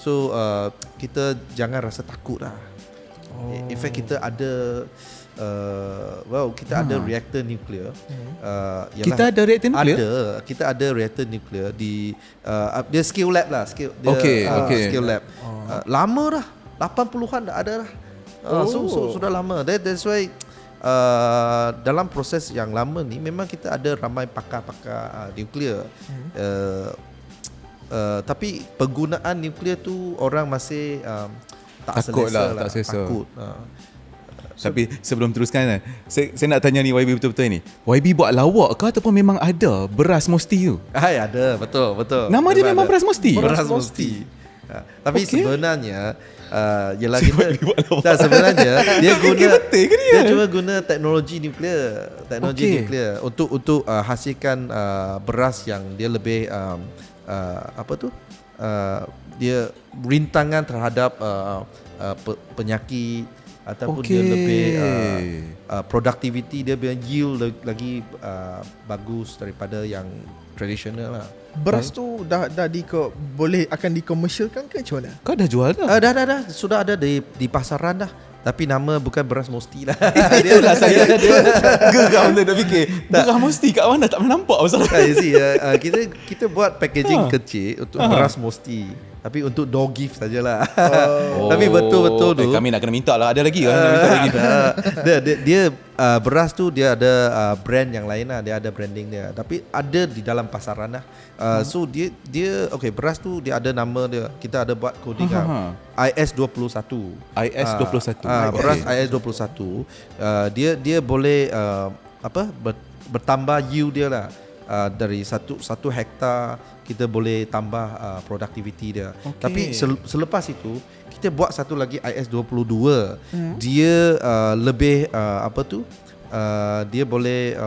So kita jangan rasa takut lah. In fact, kita ada ada reaktor nuklear. Kita ada reaktor nuklear? Kita ada reaktor nuklear di dia skill lab lah. Skill lab. Lama dah, 80-an dah ada dah. So sudah lama. That's why dalam proses yang lama ni memang kita ada ramai pakar-pakar nuklear. Tapi penggunaan nuklear tu orang masih tak takut selesa lah. Takut. Tapi sebelum teruskan, saya nak tanya ni YB betul-betul ni. YB buat lawak ke ataupun memang ada beras mosti tu? Ada, betul. Nama dia memang beras mosti? Beras mosti. Tapi sebenarnya ialah kita sebenarnya dia cuma guna teknologi nuklear. Nuklear untuk hasilkan beras yang dia lebih dia rintangan terhadap penyakit ataupun dia lebih productivity dia punya yield lagi bagus daripada yang tradisional lah. Beras tu dah akan dikomersialkan ke macam mana? Kau dah jual dah? Dah sudah ada di pasaran dah. Tapi nama bukan beras mosti lah. Itulah saya geram dia dah fikir beras mosti kat mana tak pernah nampak pasal. Kita buat packaging kecil untuk beras mosti. Tapi untuk door gift sajalah. Tapi betul-betul tu kami nak kena minta lah. Ada lagi kan? Dia beras tu dia ada brand yang lain lah. Dia ada branding dia. Tapi ada di dalam pasaran lah. So dia beras tu dia ada nama dia. Kita ada buat coding IS21. Beras IS21. Dia boleh bertambah yield dia lah. Dari satu hektar kita boleh tambah productivity dia. Tapi selepas itu kita buat satu lagi IS22. Dia lebih dia boleh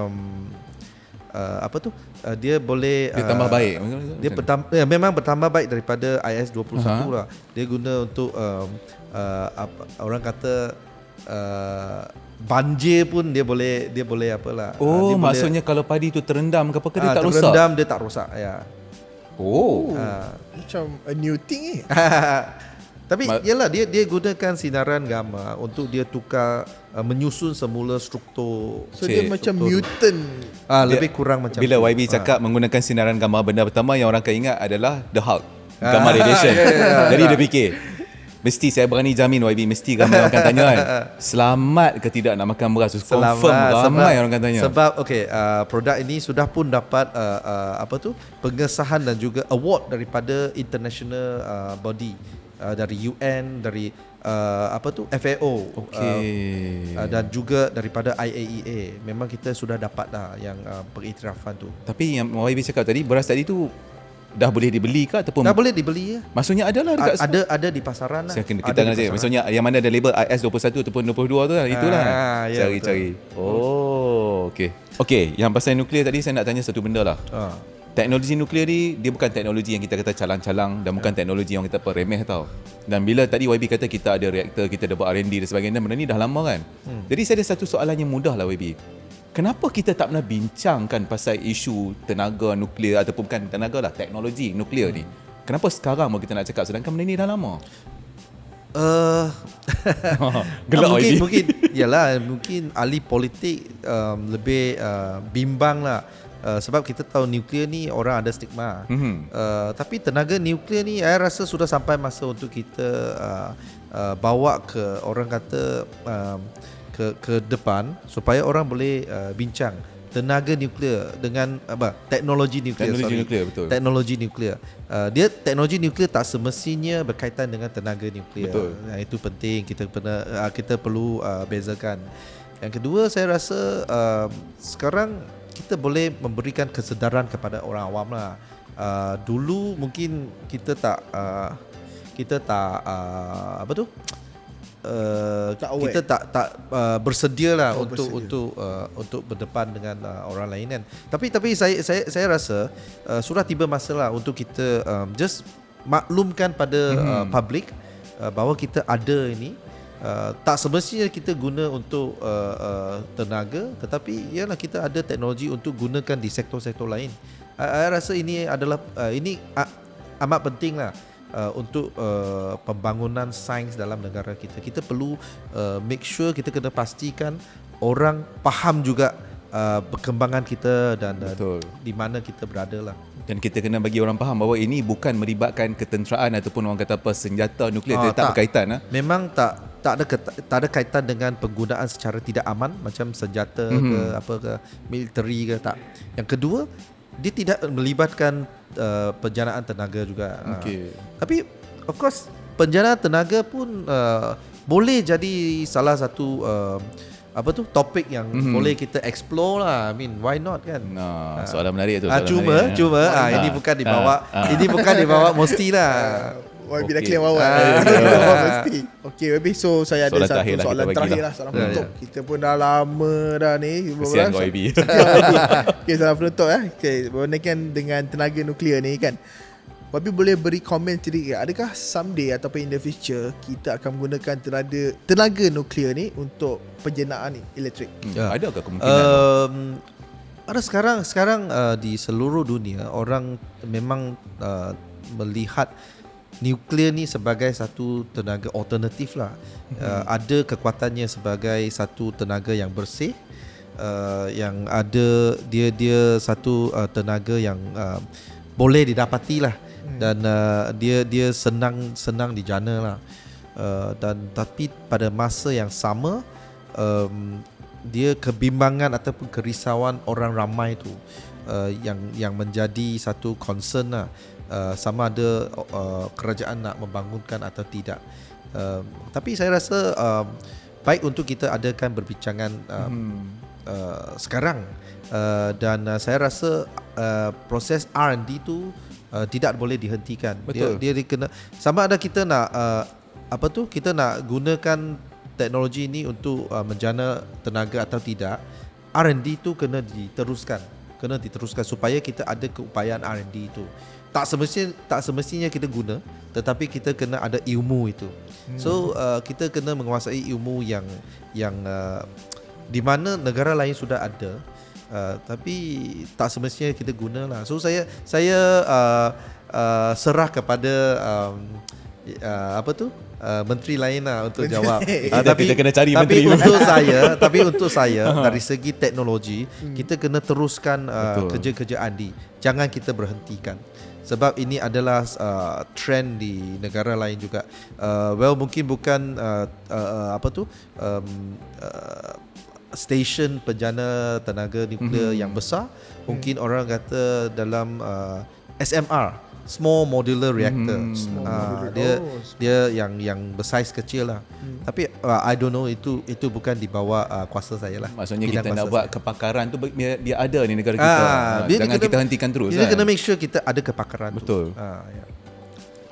dia boleh Dia tambah baik. Dia memang bertambah baik daripada iOS 21 lah. Dia guna untuk orang kata banjir pun dia boleh apalah. Oh, dia maksudnya kalau padi tu terendam ke apa ke dia tak rosak? Terendam dia tak rosak ya. Oh. Macam a new thing Tapi yalah dia gunakan sinaran gamma untuk dia tukar menyusun semula struktur. So dia macam mutant. Lebih kurang macam bila tu. YB cakap menggunakan sinaran gamma, benda pertama yang orang akan ingat adalah The Hulk, gamma radiation. Jadi dia fikir mesti saya berani jamin YB mesti gambar orang akan tanya kan, selamat ke tidak nak makan beras? Confirm ramai orang akan tanya. Sebab produk ini sudah pun dapat pengesahan dan juga award daripada international body, dari UN, dari FAO, dan juga daripada IAEA. Memang kita sudah dapat dah yang pengiktirafan tu. Tapi yang YB cakap tadi, beras tadi tu dah boleh dibeli ke ataupun dah boleh dibeli ya? Maksudnya adalah dekat ada di pasaran lah. Kita akan cari. Maksudnya yang mana ada label IS 21 ataupun 22 tu lah, itulah. Cari. Oh, okey, yang pasal nuklear tadi saya nak tanya satu benda lah. Teknologi nuklear ni dia bukan teknologi yang kita kata calang-calang dan bukan teknologi yang kita remeh tau. Dan bila tadi YB kata kita ada reaktor, kita ada buat R&D dan sebagainya, benda ni dah lama kan. Jadi saya ada satu soalan yang mudah lah YB. Kenapa kita tak pernah bincangkan pasal isu tenaga nuklear ataupun bukan tenaga lah, teknologi nuklear ni? Kenapa sekarang mau kita nak cakap sedangkan benda ni dah lama? Mungkin ahli politik lebih bimbang lah. Sebab kita tahu nuklear ni orang ada stigma. Tapi tenaga nuklear ni saya rasa sudah sampai masa untuk kita bawa ke orang kata ke depan supaya orang boleh bincang tenaga nuklear dengan teknologi nuklear. Betul. Teknologi nuklear. Teknologi nuklear tak semestinya berkaitan dengan tenaga nuklear. Betul. Itu penting kita perlu bezakan. Yang kedua, saya rasa sekarang kita boleh memberikan kesedaran kepada orang awam lah. Dulu mungkin kita tak kita tak bersedia lah untuk berdepan dengan orang lain kan. Tapi saya rasa sudah tiba masa lah untuk kita just maklumkan pada public bahawa kita ada ini. Tak semestinya kita guna untuk tenaga, tetapi ialah kita ada teknologi untuk gunakan di sektor-sektor lain. Saya rasa ini adalah amat penting lah. Untuk pembangunan sains dalam negara kita. Kita perlu make sure, kita kena pastikan orang faham juga perkembangan kita dan di mana kita berada lah. Dan kita kena bagi orang faham bahawa ini bukan melibatkan ketenteraan ataupun orang kata apa senjata nuklear, tak berkaitan. Memang tak ada kaitan dengan penggunaan secara tidak aman macam senjata ke militeri ke tak. Yang kedua, dia tidak melibatkan penjanaan tenaga juga. Tapi of course penjanaan tenaga pun boleh jadi salah satu topik yang boleh kita explore lah. I mean, why not kan? Soalan menarik tu. Cuma ini bukan dibawa mesti lah. YB dah claim awal. Mesti. Okay, YB, so saya ada satu soalan terakhir lah. Soalan penutup. Kita pun dah lama dah ni. Kesian kau YB. Okay, soalan penutup Okay, berkenaan dengan tenaga nuklear ni kan, YB boleh beri komen sedikit, adakah someday ataupun in the future kita akan menggunakan tenaga nuklear ni untuk penjenaan ni elektrik? Adakah kemungkinan? Ada sekarang di seluruh dunia orang memang melihat nuklear ni sebagai satu tenaga alternatif lah. Ada kekuatannya sebagai satu tenaga yang bersih, yang ada dia satu tenaga yang boleh didapati lah, dan dia senang dijana lah. Dan tapi pada masa yang sama dia kebimbangan ataupun kerisauan orang ramai tu yang menjadi satu concern lah. Sama ada kerajaan nak membangunkan atau tidak. Tapi saya rasa baik untuk kita adakan berbincangan sekarang, dan saya rasa proses R&D tu tidak boleh dihentikan. Dia kena, sama ada kita nak kita nak gunakan teknologi ini untuk menjana tenaga atau tidak, R&D tu kena diteruskan. kena diteruskan supaya kita ada keupayaan R&D itu. Tak semestinya kita guna, tetapi kita kena ada ilmu itu. So kita kena menguasai ilmu yang di mana negara lain sudah ada, tapi tak semestinya kita guna lah. So saya serah kepada menteri lain lah untuk jawab. Kita kena cari tapi menteri. Tapi untuk saya dari segi teknologi kita kena teruskan kerja-kerja R&D. Jangan kita berhentikan. Sebab ini adalah trend di negara lain juga. Mungkin bukan stesen penjana tenaga nuklear yang besar. Mungkin orang kata dalam SMR, Small Modular Reactor. Dia yang bersaiz kecil lah. Tapi I don't know, itu bukan di bawah kuasa saya lah. Maksudnya Bidang kita nak kuasa buat saya. kepakaran tu biar ada di negara kita. Jangan kita hentikan terus. Kita kena make sure kita ada kepakaran. Betul. Ya.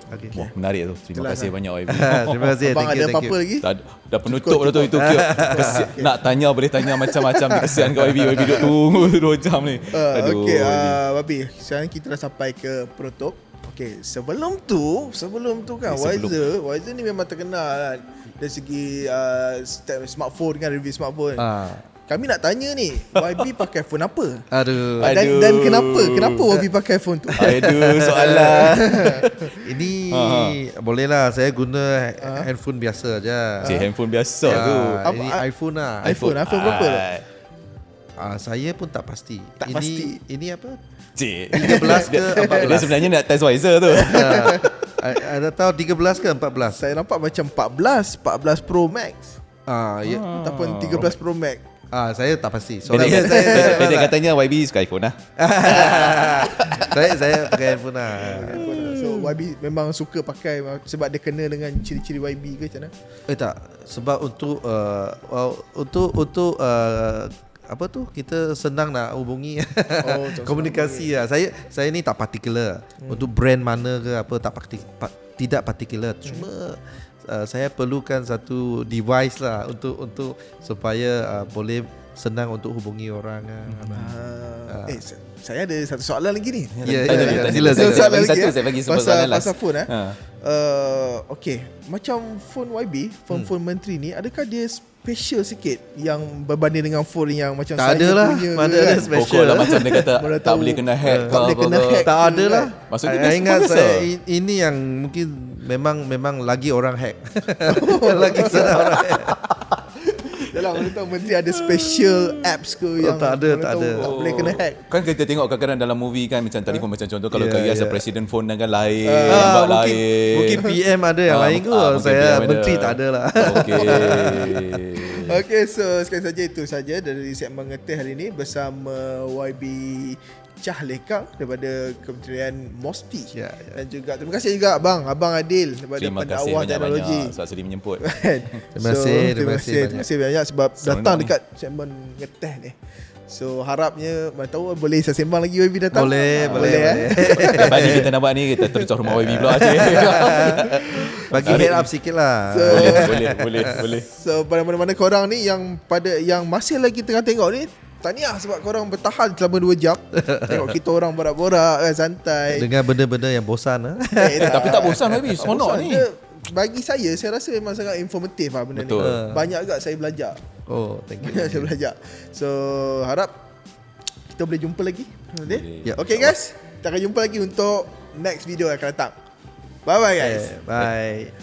Okay. Wah, menarik tu. Terima kasih banyak YB. Terima kasih. Abang Thank ada you. apa-apa lagi? Dah penutup dah tu itu. Nak tanya boleh tanya macam-macam. Kesian kau YB duduk tunggu 2 jam ni. Okey, Babi, sekarang kita dah sampai ke penutup. Okey, sebelum tu kan Wiser ni memang terkenal kan dari segi smartphone kan, review smartphone. Kami nak tanya ni, YB pakai phone apa? Aduh. Dan kenapa YB pakai phone tu? Aduh, soalan. Ini bolehlah saya guna handphone biasa aja. Handphone biasa tu. Ini iPhone lah. iPhone berapa? Saya pun tak pasti. Tak pasti. Ini apa? 13 ke 14? Dia sebenarnya nak test Wiser tu. Ada tahu 13 ke 14? Saya nampak macam 14 Pro Max Ya. ataupun 13 Pro Max. Saya tak pasti. Dia katanya YB suka iPhone lah. saya pakai handphone lah. So YB memang suka pakai sebab dia kena dengan ciri-ciri YB ke macam mana? Tak, sebab untuk kita senang nak hubungi komunikasi lah. Saya ni tak particular untuk brand mana ke apa, tidak particular. Cuma saya perlukan satu device lah untuk supaya boleh senang untuk hubungi orang. Saya ada satu soalan lagi ni. Sila. Saya bagi soalan last. Pasal phone okey, macam phone YB, phone menteri ni, adakah dia special sikit yang berbanding dengan phone yang macam tak saya adalah, punya? mana ada special. Pokok lah macam dia kata Mana tak tahu. boleh kena hack. Tak boleh kena hack. Tak ada lah. Maksudnya saya ingat biasa. saya ini yang mungkin memang lagi orang hack. Lagi senang orang hack. Dalam mana tahu menteri ada special apps ke yang tak ada. tak boleh kena hack. Kan kita tengok kadang-kadang dalam movie kan macam telefon macam contoh kalau KS ada presiden phone dengan lain, mungkin PM ada yang lain kot. Saya menteri tak ada lah. Okey, so sekali saja itu saja dari segmen Ngeteh hari ini bersama YB Chah Lekang daripada Kementerian MOSPI. Dan juga terima kasih juga Abang Adil daripada Terima kasih Pendakwah Teknologi. banyak sebab sudi menyemput. Terima kasih banyak sebab datang dekat segmen Ngeteh ni. So harapnya mana tahu boleh saya sembang lagi YB datang. Boleh. Lepas ni kita nak buat ni kita terus rumah YB pula cik. Bagi head up sikit lah. Boleh. So pada mana-mana korang ni yang masih lagi tengah tengok ni, tahniah sebab korang bertahan selama 2 jam. Tengok kita orang borak-borak kan, santai. Dengan benda-benda yang bosan. Tapi tak bosan YB, seronok ni. Bagi saya rasa memang sangat informatif lah benda Betul. ni. Banyak agak saya belajar. Oh, thank you. Banyak saya belajar. So harap kita boleh jumpa lagi. Ya. Okay guys, kita akan jumpa lagi untuk next video yang akan datang. Bye bye guys. Bye.